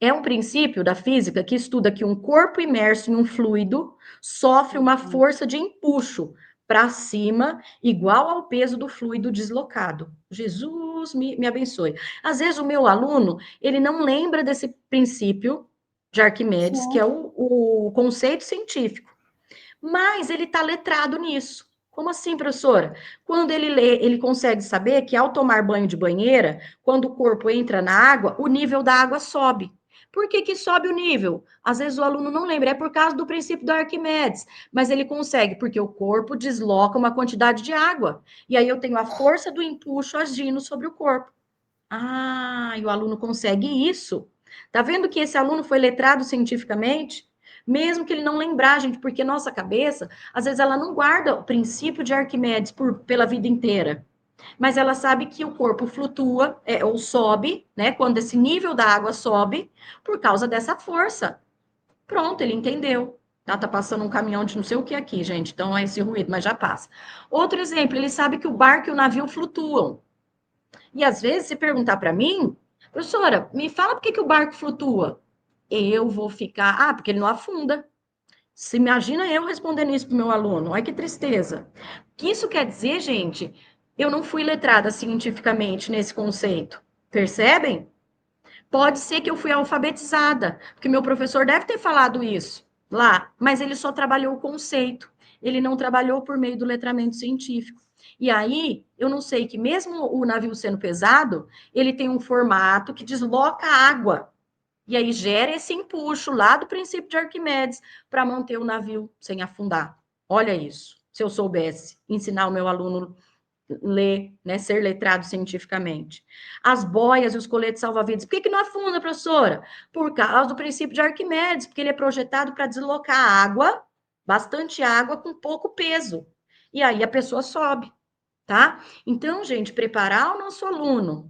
É um princípio da física que estuda que um corpo imerso em um fluido sofre uma força de empuxo para cima, igual ao peso do fluido deslocado. Jesus me abençoe. Às vezes o meu aluno, ele não lembra desse princípio de Arquimedes, Sim. que é o conceito científico, mas ele está letrado nisso. Como assim, professora? Quando ele lê, ele consegue saber que ao tomar banho de banheira, quando o corpo entra na água, o nível da água sobe. Por que sobe o nível? Às vezes o aluno não lembra, é por causa do princípio do Arquimedes, mas ele consegue, porque o corpo desloca uma quantidade de água. E aí eu tenho a força do empuxo agindo sobre o corpo. E o aluno consegue isso. Tá vendo que esse aluno foi letrado cientificamente? Mesmo que ele não lembrar, gente, porque nossa cabeça, às vezes ela não guarda o princípio de Arquimedes pela vida inteira. Mas ela sabe que o corpo flutua, ou sobe, né? Quando esse nível da água sobe, por causa dessa força. Pronto, ele entendeu. Tá passando um caminhão de não sei o que aqui, gente. Então é esse ruído, mas já passa. Outro exemplo, ele sabe que o barco e o navio flutuam. E às vezes, se perguntar para mim, professora, me fala por que o barco flutua. Eu vou ficar, porque ele não afunda. Se imagina eu respondendo isso para o meu aluno, olha que tristeza. O que isso quer dizer, gente? Eu não fui letrada cientificamente nesse conceito. Percebem? Pode ser que eu fui alfabetizada, porque meu professor deve ter falado isso lá, mas ele só trabalhou o conceito, ele não trabalhou por meio do letramento científico. E aí, eu não sei que mesmo o navio sendo pesado, ele tem um formato que desloca a água. E aí gera esse empuxo lá do princípio de Arquimedes para manter o navio sem afundar. Olha isso. Se eu soubesse ensinar o meu aluno ler, né, ser letrado cientificamente. As boias e os coletes salva-vidas. Por que não afunda, professora? Por causa do princípio de Arquimedes, porque ele é projetado para deslocar água, bastante água, com pouco peso. E aí a pessoa sobe, tá? Então, gente, preparar o nosso aluno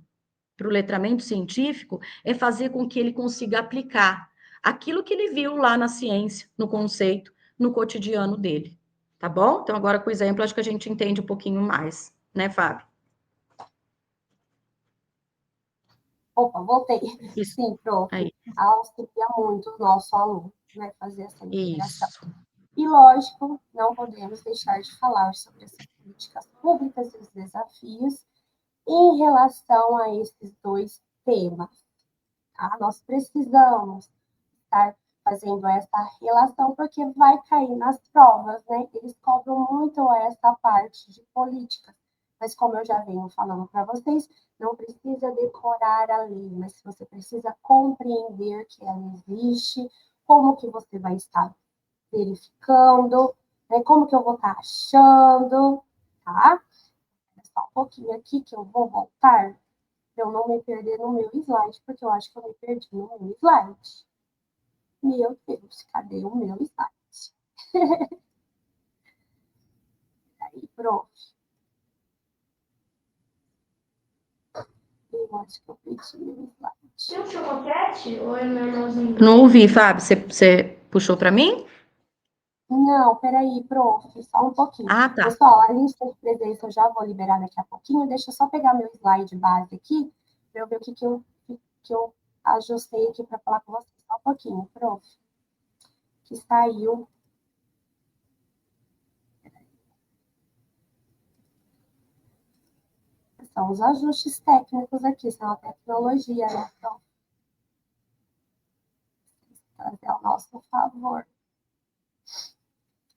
para o letramento científico é fazer com que ele consiga aplicar aquilo que ele viu lá na ciência, no conceito, no cotidiano dele. Tá bom? Então, agora com o exemplo, acho que a gente entende um pouquinho mais, né, Fábio? Opa, voltei. Isso. Sim, prof. Aí. Auxilia muito o nosso aluno, né, fazer essa integração. Isso. E, lógico, não podemos deixar de falar sobre essas políticas públicas e os desafios em relação a esses dois temas. Tá? Nós precisamos estar fazendo essa relação, porque vai cair nas provas, né? Eles cobram muito essa parte de política. Mas como eu já venho falando para vocês, não precisa decorar a lei, mas você precisa compreender que ela existe, como que você vai estar verificando, né? Como que eu vou estar achando, tá? Só um pouquinho aqui que eu vou voltar, para eu não me perder no meu slide, porque eu acho que eu me perdi no meu slide. Meu Deus, cadê o meu slide? Aí, pronto. Eu acho que eu perdi meu slide. Tem um chocolate ou é meu irmãozinho? Não ouvi, Fábio. Você puxou para mim? Não, peraí, prof, só um pouquinho. Ah, tá. Pessoal, a lista de presença eu já vou liberar daqui a pouquinho. Deixa eu só pegar meu slide base aqui, para eu ver o que eu ajustei aqui para falar com vocês. Só um pouquinho, prof, que saiu. São os ajustes técnicos aqui, são a tecnologia, né? Então, fazer ao nosso favor.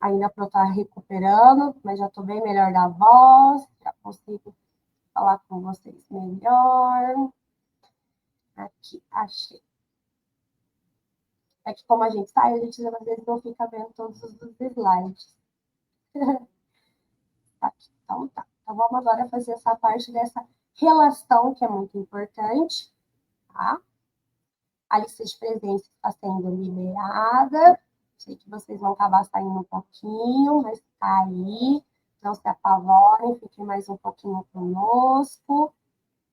Ainda para eu estar recuperando, mas já estou bem melhor da voz, já consigo falar com vocês melhor. Aqui, achei. É que como a gente sai, a gente às vezes não fica vendo todos os slides. Aqui, então tá. Então vamos agora fazer essa parte dessa relação que é muito importante, tá? A lista de presença está sendo liberada. Sei que vocês vão acabar saindo um pouquinho, mas está aí. Não se apavorem, fiquem mais um pouquinho conosco.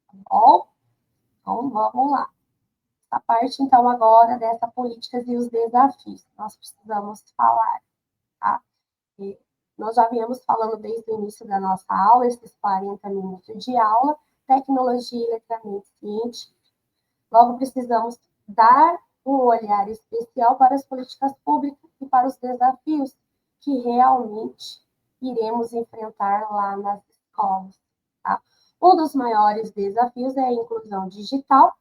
Tá bom? Então, vamos lá. Essa parte, então, agora dessa políticas e os desafios que nós precisamos falar, tá? E nós já viemos falando desde o início da nossa aula, esses 40 minutos de aula, tecnologia e letramento científico. Logo, precisamos dar um olhar especial para as políticas públicas e para os desafios que realmente iremos enfrentar lá nas escolas. Tá? Um dos maiores desafios é a inclusão digital.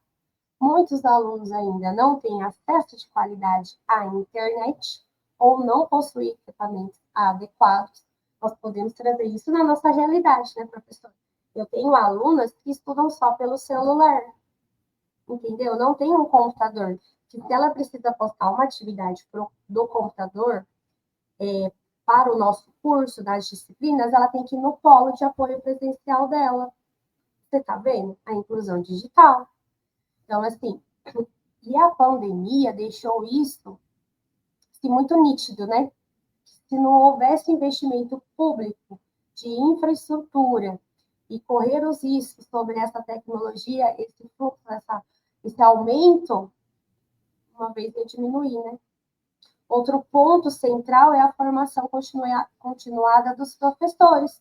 Muitos alunos ainda não têm acesso de qualidade à internet ou não possuem equipamentos adequados. Nós podemos trazer isso na nossa realidade, né, professor? Eu tenho alunas que estudam só pelo celular, entendeu? Não tem um computador. Que se ela precisa postar uma atividade do computador para o nosso curso, das disciplinas, ela tem que ir no polo de apoio presencial dela. Você está vendo? A inclusão digital. Então, assim, e a pandemia deixou isso muito nítido, né? Se não houvesse investimento público de infraestrutura e correr os riscos sobre essa tecnologia, esse fluxo, esse aumento, uma vez ia diminuir, né? Outro ponto central é a formação continuada dos professores,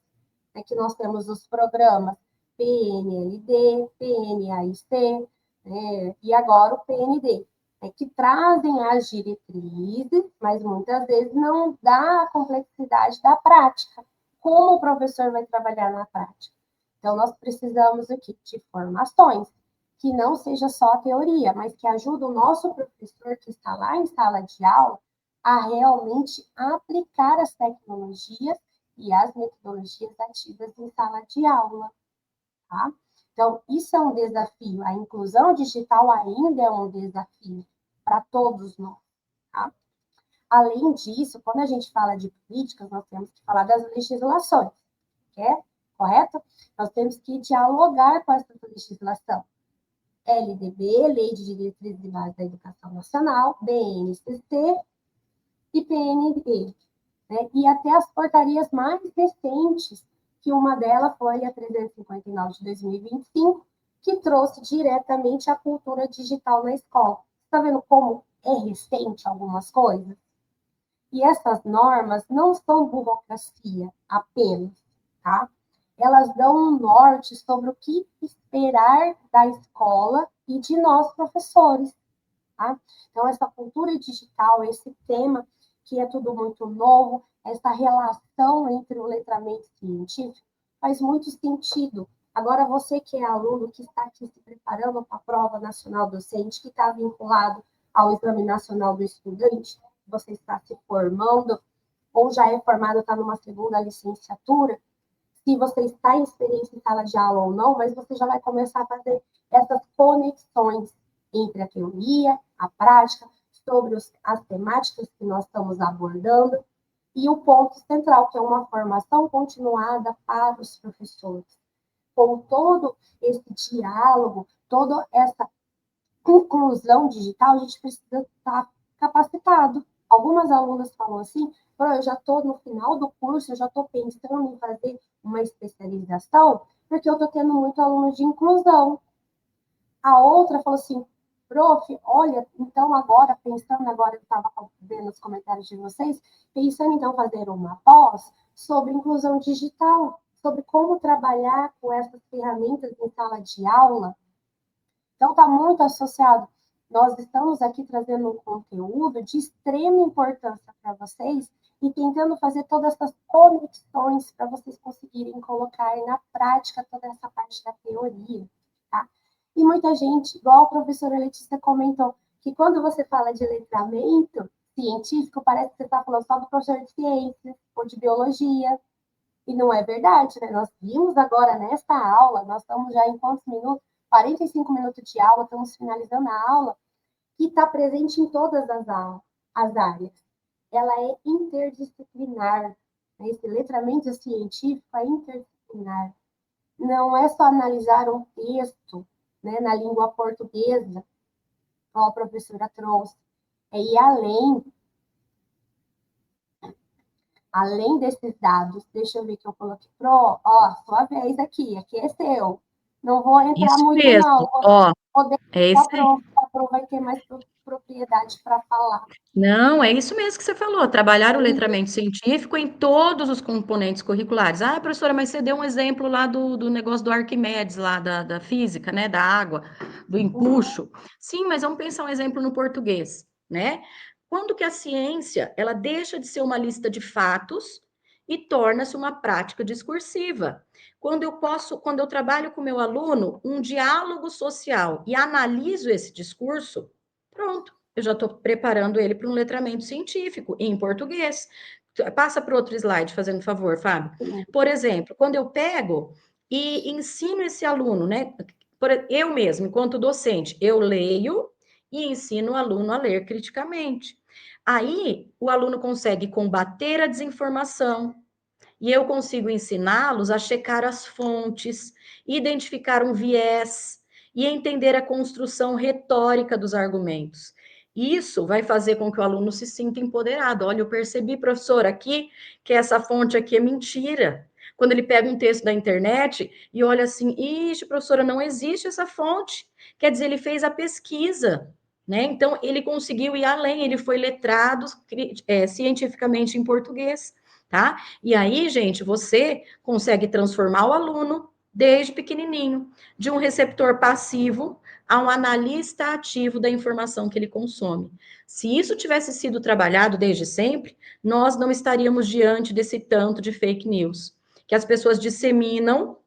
né, que nós temos os programas PNLD, PNAIC, né, e agora o PND, né, que trazem as diretrizes, mas muitas vezes não dá a complexidade da prática. Como o professor vai trabalhar na prática? Então, nós precisamos aqui de formações, que não seja só teoria, mas que ajude o nosso professor que está lá em sala de aula a realmente aplicar as tecnologias e as metodologias ativas em sala de aula, tá? Então, isso é um desafio. A inclusão digital ainda é um desafio para todos nós, tá? Além disso, quando a gente fala de políticas, nós temos que falar das legislações, correto? Nós temos que dialogar com essa legislação. LDB, Lei de Diretrizes e Bases da Educação Nacional, BNCC e PND, né? E até as portarias mais recentes, que uma delas foi a 359 de 2025, que trouxe diretamente a cultura digital na escola. Está vendo como é recente algumas coisas? E essas normas não são burocracia apenas, tá? Elas dão um norte sobre o que esperar da escola e de nós, professores, tá? Então, essa cultura digital, esse tema que é tudo muito novo, essa relação entre o letramento científico, faz muito sentido. Agora, você que é aluno, que está aqui se preparando para a prova nacional docente, que está vinculado ao Exame Nacional do Estudante, você está se formando, ou já é formado, está numa segunda licenciatura, se você está em experiência em sala de aula ou não, mas você já vai começar a fazer essas conexões entre a teoria, a prática, sobre as temáticas que nós estamos abordando, e o ponto central, que é uma formação continuada para os professores. Com todo esse diálogo, toda essa inclusão digital, a gente precisa estar capacitado. Algumas alunas falam assim, eu já estou no final do curso, eu já estou pensando em fazer uma especialização, porque eu estou tendo muito aluno de inclusão. A outra falou assim, Prof, olha, então agora, pensando agora, eu estava vendo os comentários de vocês, pensando então fazer uma pós sobre inclusão digital, sobre como trabalhar com essas ferramentas em sala de aula. Então, está muito associado. Nós estamos aqui trazendo um conteúdo de extrema importância para vocês e tentando fazer todas essas conexões para vocês conseguirem colocar na prática toda essa parte da teoria, tá? E muita gente, igual a professora Letícia comentou, que quando você fala de letramento científico, parece que você está falando só do professor de ciências ou de biologia, e não é verdade, né? Nós vimos agora nesta aula, nós estamos já em quantos minutos? 45 minutos de aula, estamos finalizando a aula, que está presente em todas as áreas. Ela é interdisciplinar. Né? Esse letramento científico é interdisciplinar. Não é só analisar um texto, né, na língua portuguesa, como a professora trouxe. É ir além desses dados. Deixa eu ver que eu coloquei. Ó, sua vez aqui é seu. Não vou entrar Isso muito, mesmo, não. ó, Vou deixar é isso aí. a Pro vai ter mais propriedade para falar. Não, é isso mesmo que você falou, trabalhar o letramento científico em todos os componentes curriculares. Ah, professora, mas você deu um exemplo lá do negócio do Arquimedes, lá da física, né, da água, do empuxo. Sim, mas vamos pensar um exemplo no português, né? Quando que a ciência, ela deixa de ser uma lista de fatos e torna-se uma prática discursiva. Quando eu trabalho com meu aluno um diálogo social e analiso esse discurso, pronto, eu já estou preparando ele para um letramento científico em português. Passa para outro slide, fazendo favor, Fábio. Por exemplo, quando eu pego e ensino esse aluno, né? Eu mesmo, enquanto docente, eu leio e ensino o aluno a ler criticamente. Aí, o aluno consegue combater a desinformação, e eu consigo ensiná-los a checar as fontes, identificar um viés e entender a construção retórica dos argumentos. Isso vai fazer com que o aluno se sinta empoderado. Olha, eu percebi, professor, aqui que essa fonte aqui é mentira. Quando ele pega um texto da internet e olha assim, ixi, professora, não existe essa fonte. Quer dizer, ele fez a pesquisa, né? Então, ele conseguiu ir além, ele foi letrado cientificamente em português, tá? E aí, gente, você consegue transformar o aluno desde pequenininho, de um receptor passivo a um analista ativo da informação que ele consome. Se isso tivesse sido trabalhado desde sempre, nós não estaríamos diante desse tanto de fake news, que as pessoas disseminam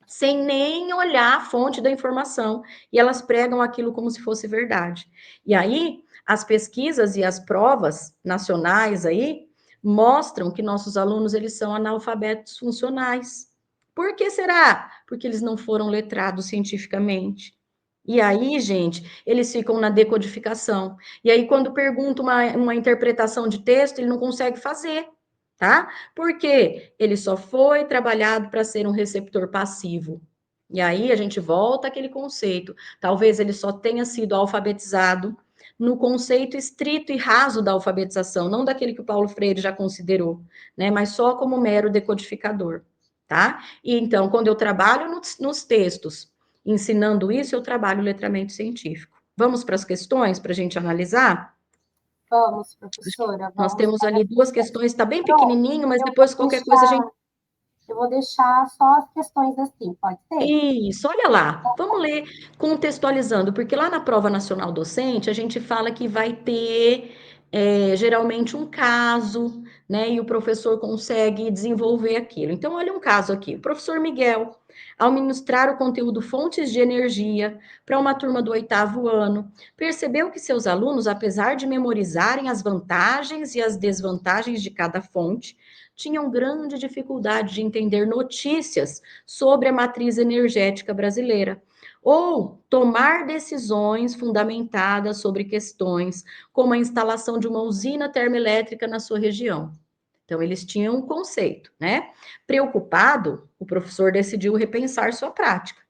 sem nem olhar a fonte da informação, e elas pregam aquilo como se fosse verdade. E aí, as pesquisas e as provas nacionais aí mostram que nossos alunos eles são analfabetos funcionais. Por que será? Porque eles não foram letrados cientificamente. E aí, gente, eles ficam na decodificação. E aí, quando pergunta uma interpretação de texto, ele não consegue fazer, tá? Porque ele só foi trabalhado para ser um receptor passivo. E aí a gente volta àquele conceito. Talvez ele só tenha sido alfabetizado no conceito estrito e raso da alfabetização, não daquele que o Paulo Freire já considerou, né? Mas só como mero decodificador, tá? E então, quando eu trabalho nos textos ensinando isso, eu trabalho o letramento científico. Vamos para as questões para a gente analisar? Vamos, professora, Nós vamos temos para ali as duas questões. questões, está bem Pronto, pequenininho, mas eu vou depois qualquer coisa a gente. deixar, eu vou deixar só as questões assim, pode ser? Isso, olha lá, vamos ler contextualizando, porque lá na prova nacional docente a gente fala que vai ter geralmente um caso, né? E o professor consegue desenvolver aquilo. Então, olha um caso aqui: o professor Miguel, ao ministrar o conteúdo Fontes de Energia para uma turma do oitavo ano, percebeu que seus alunos, apesar de memorizarem as vantagens e as desvantagens de cada fonte, tinham grande dificuldade de entender notícias sobre a matriz energética brasileira, ou tomar decisões fundamentadas sobre questões como a instalação de uma usina termoelétrica na sua região. Então, eles tinham um conceito, né? Preocupado, o professor decidiu repensar sua prática.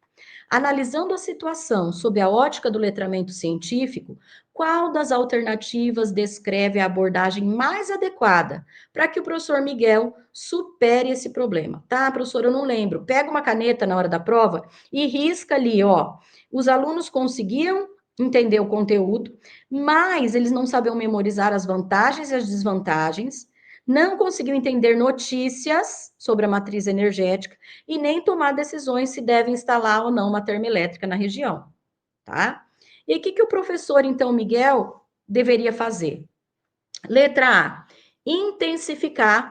Analisando a situação sob a ótica do letramento científico, qual das alternativas descreve a abordagem mais adequada para que o professor Miguel supere esse problema? Tá, professor, eu não lembro. Pega uma caneta na hora da prova e risca ali, ó. Os alunos conseguiam entender o conteúdo, mas eles não sabiam memorizar as vantagens e as desvantagens, não conseguiam entender notícias sobre a matriz energética e nem tomar decisões se devem instalar ou não uma termoelétrica na região, tá? E o que o professor, então, Miguel, deveria fazer? Letra A, intensificar,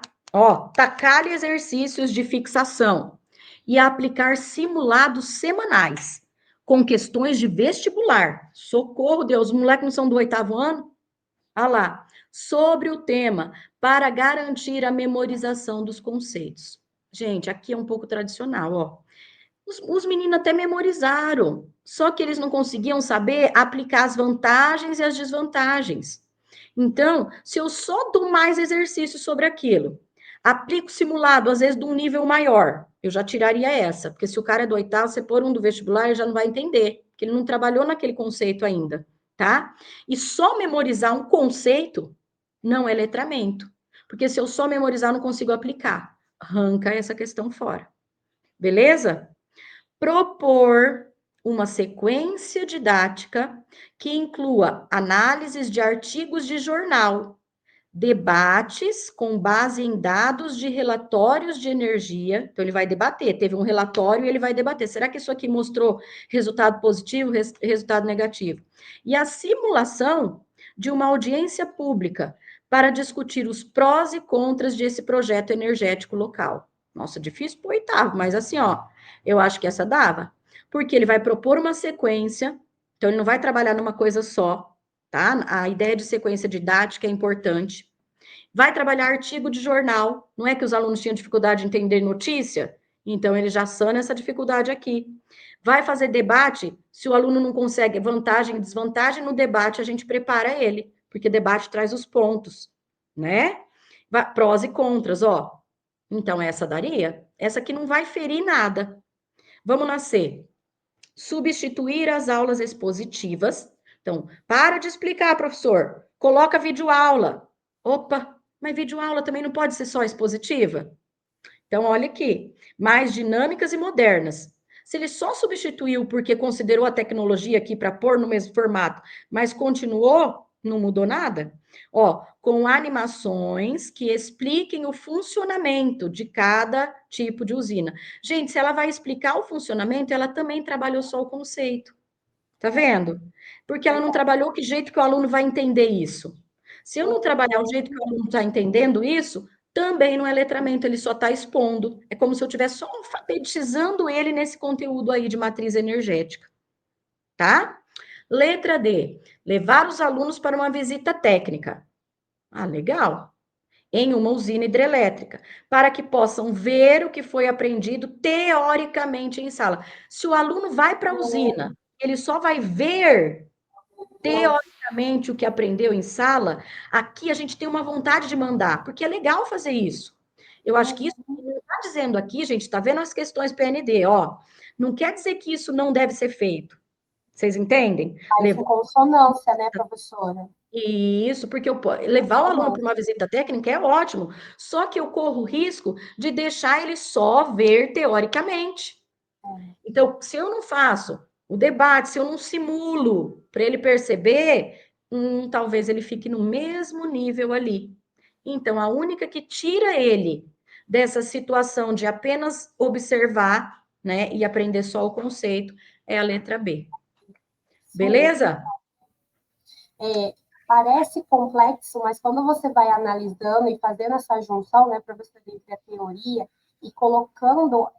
tacar-lhe exercícios de fixação e aplicar simulados semanais com questões de vestibular. Socorro, Deus, os moleques não são do 8º ano? Ah lá, sobre o tema, para garantir a memorização dos conceitos. Gente, aqui é um pouco tradicional, ó. Os meninos até memorizaram, só que eles não conseguiam saber aplicar as vantagens e as desvantagens. Então, se eu só dou mais exercício sobre aquilo, aplico simulado, às vezes, de um nível maior, eu já tiraria essa, porque se o cara é do 8º, você pôr um do vestibular, ele já não vai entender, porque ele não trabalhou naquele conceito ainda, tá? E só memorizar um conceito não é letramento, porque se eu só memorizar, não consigo aplicar. Arranca essa questão fora. Beleza? Propor uma sequência didática que inclua análises de artigos de jornal, debates com base em dados de relatórios de energia. Então, ele vai debater. Teve um relatório e ele vai debater. Será que isso aqui mostrou resultado positivo, resultado negativo? E a simulação de uma audiência pública para discutir os prós e contras desse projeto energético local. Nossa, difícil para o 8º, mas assim, eu acho que essa dava. Porque ele vai propor uma sequência, então ele não vai trabalhar numa coisa só, tá? A ideia de sequência didática é importante. Vai trabalhar artigo de jornal, não é que os alunos tinham dificuldade de entender notícia? Então, ele já sana essa dificuldade aqui. Vai fazer debate, se o aluno não consegue vantagem e desvantagem, no debate a gente prepara ele, porque debate traz os pontos, né? Prós e contras, ó. Então, essa daria? Essa aqui não vai ferir nada. Vamos nascer. Substituir as aulas expositivas. Então, para de explicar, professor. Coloca videoaula. Opa, mas videoaula também não pode ser só expositiva? Então, olha aqui. Mais dinâmicas e modernas. Se ele só substituiu porque considerou a tecnologia aqui para pôr no mesmo formato, mas continuou, não mudou nada. Com animações que expliquem o funcionamento de cada tipo de usina. Gente, se ela vai explicar o funcionamento, ela também trabalhou só o conceito. Tá vendo? Porque ela não trabalhou que jeito que o aluno vai entender isso. Se eu não trabalhar o jeito que o aluno está entendendo isso, também não é letramento, ele só está expondo. É como se eu estivesse só alfabetizando ele nesse conteúdo aí de matriz energética. Tá? Letra D. Levar os alunos para uma visita técnica. Ah, legal. Em uma usina hidrelétrica, para que possam ver o que foi aprendido teoricamente em sala. Se o aluno vai para a usina, ele só vai ver teoricamente o que aprendeu em sala, aqui a gente tem uma vontade de mandar, porque é legal fazer isso. Eu acho que isso que está dizendo aqui, gente, está vendo as questões PND, não quer dizer que isso não deve ser feito. Vocês entendem? Mas em consonância, né, professora? Isso, porque levar o aluno para uma visita técnica é ótimo, só que eu corro o risco de deixar ele só ver teoricamente. Então, se eu não faço o debate, se eu não simulo para ele perceber, talvez ele fique no mesmo nível ali. Então, a única que tira ele dessa situação de apenas observar, né, e aprender só o conceito é a letra B. Beleza? Parece complexo, mas quando você vai analisando e fazendo essa junção, né, professor, entre a teoria e colocando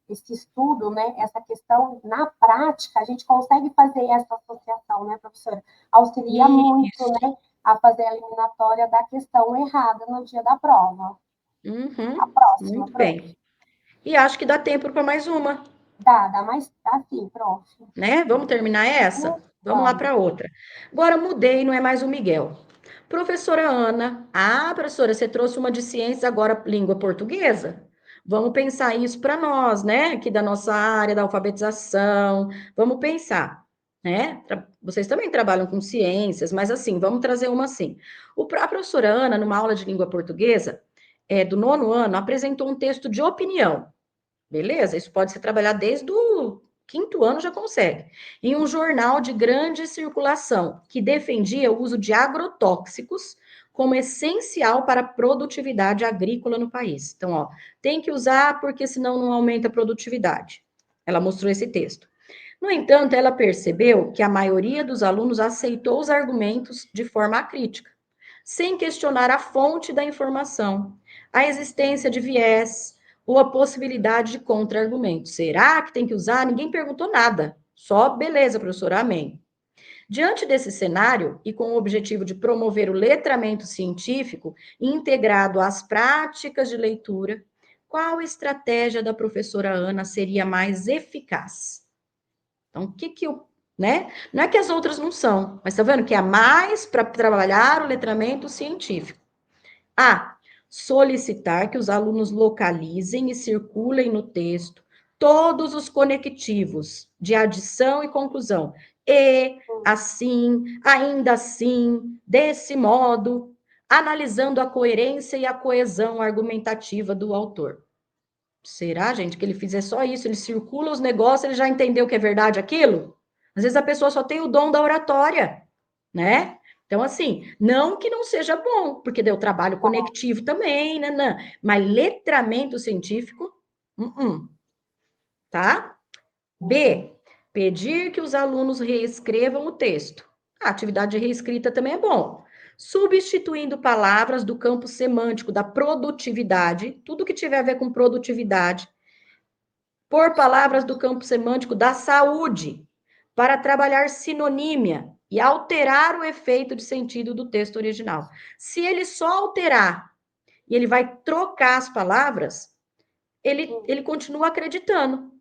esse estudo, né, essa questão na prática, a gente consegue fazer essa associação, né, professora? Auxilia Isso. muito, né, a fazer a eliminatória da questão errada no dia da prova. A próxima, Muito prof. bem. E acho que dá tempo para mais uma, Dá sim, prof. né? Vamos terminar essa? Vamos lá para outra. Agora mudei, não é mais o Miguel. Professora Ana. Ah, professora, você trouxe uma de ciências, agora língua portuguesa? Vamos pensar isso para nós, né? Aqui da nossa área da alfabetização. Vamos pensar, né? Vocês também trabalham com ciências, mas assim, vamos trazer uma assim. A professora Ana, numa aula de língua portuguesa, do 9º ano, apresentou um texto de opinião. Beleza? Isso pode ser trabalhado desde o quinto ano já consegue. Em um jornal de grande circulação, que defendia o uso de agrotóxicos como essencial para a produtividade agrícola no país. Então, ó, tem que usar porque senão não aumenta a produtividade. Ela mostrou esse texto. No entanto, ela percebeu que a maioria dos alunos aceitou os argumentos de forma crítica, sem questionar a fonte da informação, a existência de viés ou a possibilidade de contra-argumentos. Será que tem que usar? Ninguém perguntou nada. Só beleza, professora, amém. Diante desse cenário, e com o objetivo de promover o letramento científico integrado às práticas de leitura, qual estratégia da professora Ana seria mais eficaz? Então, o que que eu, né? Não é que as outras não são, mas tá vendo que é mais para trabalhar o letramento científico. A. Solicitar que os alunos localizem e circulem no texto todos os conectivos de adição e conclusão. E, assim, ainda assim, desse modo, analisando a coerência e a coesão argumentativa do autor. Será, gente, que ele fizer só isso, ele circula os negócios, ele já entendeu que é verdade aquilo? Às vezes a pessoa só tem o dom da oratória, né? Então, assim, não que não seja bom, porque deu trabalho conectivo também, né? Não. Mas letramento científico, tá? B, pedir que os alunos reescrevam o texto. A atividade de reescrita também é bom. Substituindo palavras do campo semântico da produtividade, tudo que tiver a ver com produtividade, por palavras do campo semântico da saúde, para trabalhar sinonímia e alterar o efeito de sentido do texto original. Se ele só alterar e ele vai trocar as palavras, ele continua acreditando,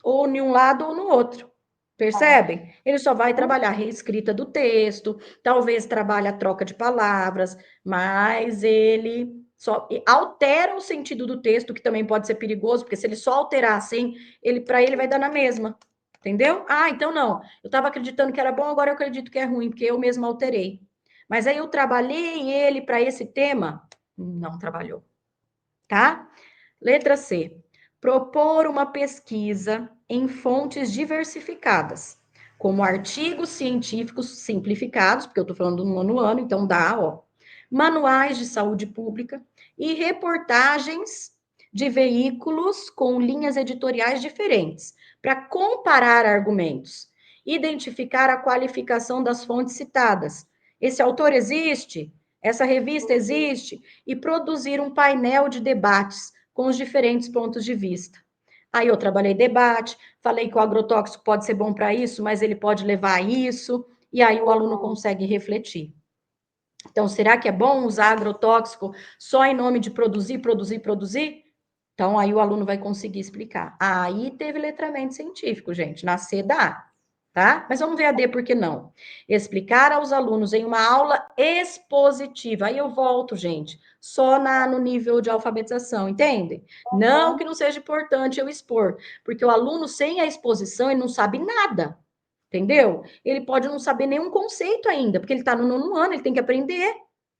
ou em um lado ou no outro. Percebem? Ele só vai trabalhar a reescrita do texto, talvez trabalhe a troca de palavras, mas ele só altera o sentido do texto, que também pode ser perigoso, porque se ele só alterar assim, ele para ele vai dar na mesma. Entendeu? Ah, então não. Eu estava acreditando que era bom, agora eu acredito que é ruim, porque eu mesma alterei. Mas aí eu trabalhei ele para esse tema? Não trabalhou. Tá? Letra C. Propor uma pesquisa em fontes diversificadas, como artigos científicos simplificados, porque eu estou falando do nono ano, então dá, ó, manuais de saúde pública e reportagens de veículos com linhas editoriais diferentes, para comparar argumentos, identificar a qualificação das fontes citadas. Esse autor existe? Essa revista existe? E produzir um painel de debates com os diferentes pontos de vista. Aí eu trabalhei debate, falei que o agrotóxico pode ser bom para isso, mas ele pode levar a isso, e aí o aluno consegue refletir. Então, será que é bom usar agrotóxico só em nome de produzir, produzir, produzir? Então, aí o aluno vai conseguir explicar. Aí teve letramento científico, gente, na C dá, tá? Mas vamos ver a D, por que não? Explicar aos alunos em uma aula expositiva. Aí eu volto, gente, só no nível de alfabetização, entendem? Não que não seja importante eu expor, porque o aluno sem a exposição, ele não sabe nada, entendeu? Ele pode não saber nenhum conceito ainda, porque ele está no nono ano, ele tem que aprender,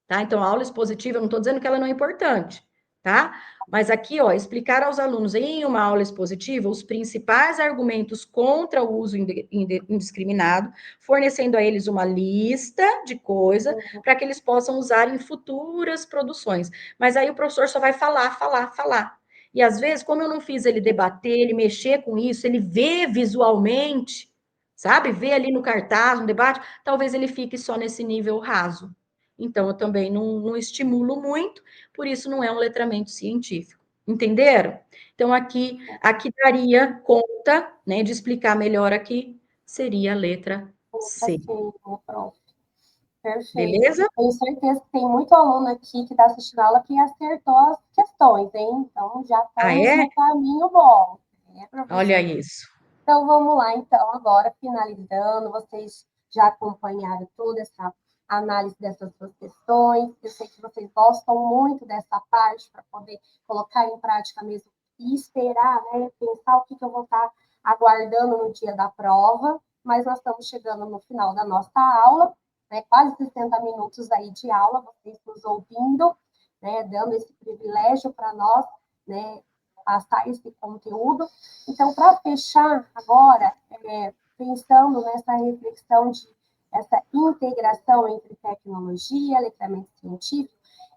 tá? Então, a aula expositiva, eu não estou dizendo que ela não é importante, tá? Mas aqui, ó, explicar aos alunos em uma aula expositiva os principais argumentos contra o uso indiscriminado, fornecendo a eles uma lista de coisas para que eles possam usar em futuras produções. Mas aí o professor só vai falar, falar, falar. E às vezes, como eu não fiz ele debater, ele mexer com isso, ele vê visualmente, sabe? Vê ali no cartaz, no debate, talvez ele fique só nesse nível raso. Então, eu também não estimulo muito, por isso não é um letramento científico. Entenderam? Então, aqui daria conta, né, de explicar melhor aqui, seria a letra C. Pronto. Perfeito. Beleza? Tenho certeza que tem muito aluno aqui que está assistindo a aula que acertou as questões, hein? Então, já estamos É? no caminho bom. Olha isso. Então, vamos lá, então, agora, finalizando, vocês já acompanharam toda essa análise dessas suas questões, eu sei que vocês gostam muito dessa parte para poder colocar em prática mesmo e esperar, né, pensar o que eu vou estar aguardando no dia da prova, mas nós estamos chegando no final da nossa aula, né, quase 60 minutos aí de aula, vocês nos ouvindo, né, dando esse privilégio para nós, né, passar esse conteúdo. Então, para fechar agora, pensando nessa reflexão de essa integração entre tecnologia, letramento científico,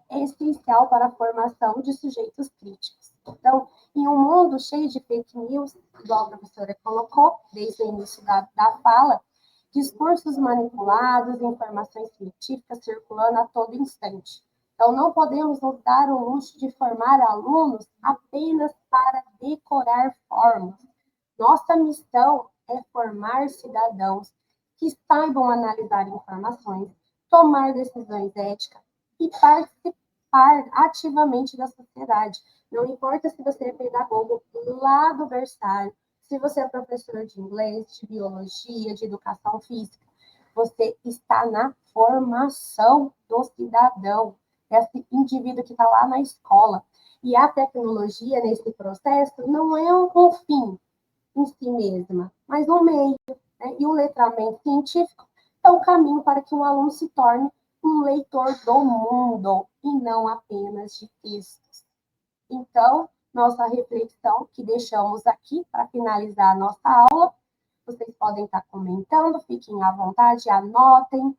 é essencial para a formação de sujeitos críticos. Então, em um mundo cheio de fake news, igual a professora colocou desde o início da fala, discursos manipulados, informações científicas circulando a todo instante. Então, não podemos nos dar o luxo de formar alunos apenas para decorar fórmulas. Nossa missão é formar cidadãos que saibam analisar informações, tomar decisões éticas e participar ativamente da sociedade. Não importa se você é pedagogo lá do berçário, se você é professor de inglês, de biologia, de educação física, você está na formação do cidadão, esse indivíduo que está lá na escola. E a tecnologia, nesse processo, não é um fim em si mesma, mas um meio. Né? E o letramento científico é o caminho para que um aluno se torne um leitor do mundo, e não apenas de textos. Então, nossa reflexão que deixamos aqui para finalizar a nossa aula, vocês podem estar comentando, fiquem à vontade, anotem.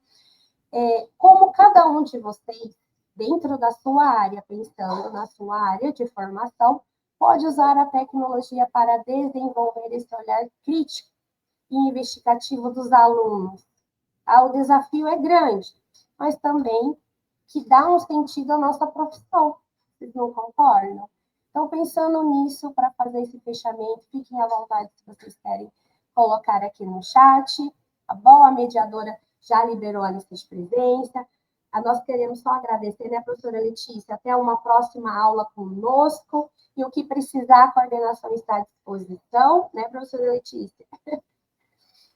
Como cada um de vocês, dentro da sua área, pensando na sua área de formação, pode usar a tecnologia para desenvolver esse olhar crítico e investigativo dos alunos. O desafio é grande, mas também que dá um sentido à nossa profissão. Vocês não concordam? Então, pensando nisso, para fazer esse fechamento, fiquem à vontade se vocês querem colocar aqui no chat, tá bom? A mediadora já liberou a lista de presença. Nós queremos só agradecer, né, professora Letícia? Até uma próxima aula conosco. E o que precisar, a coordenação está à disposição, né, professora Letícia?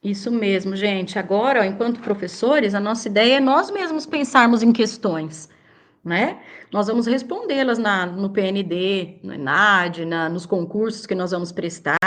Isso mesmo, gente. Agora, ó, enquanto professores, a nossa ideia é nós mesmos pensarmos em questões, né? Nós vamos respondê-las no PND, no ENAD, nos concursos que nós vamos prestar.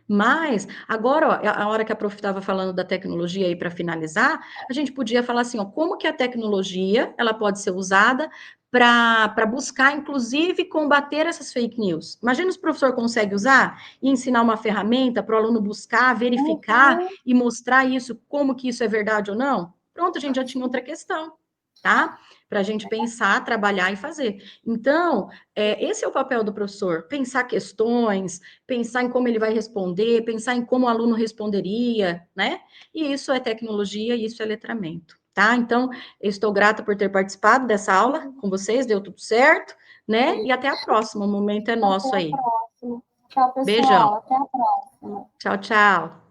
Mas, agora, ó, a hora que a prof estava falando da tecnologia aí para finalizar, a gente podia falar assim, ó, como que a tecnologia ela pode ser usada para buscar, inclusive, combater essas fake news. Imagina se o professor consegue usar e ensinar uma ferramenta para o aluno buscar, verificar e mostrar isso, como que isso é verdade ou não. Pronto, a gente já tinha outra questão, tá? Para a gente pensar, trabalhar e fazer. Então, esse é o papel do professor: pensar questões, pensar em como ele vai responder, pensar em como o aluno responderia, né? E isso é tecnologia, isso é letramento, tá? Então, eu estou grata por ter participado dessa aula com vocês, deu tudo certo, né? E até a próxima, o momento é nosso aí. Até a próxima. Tchau, pessoal. Beijão. Até a próxima. Tchau, tchau.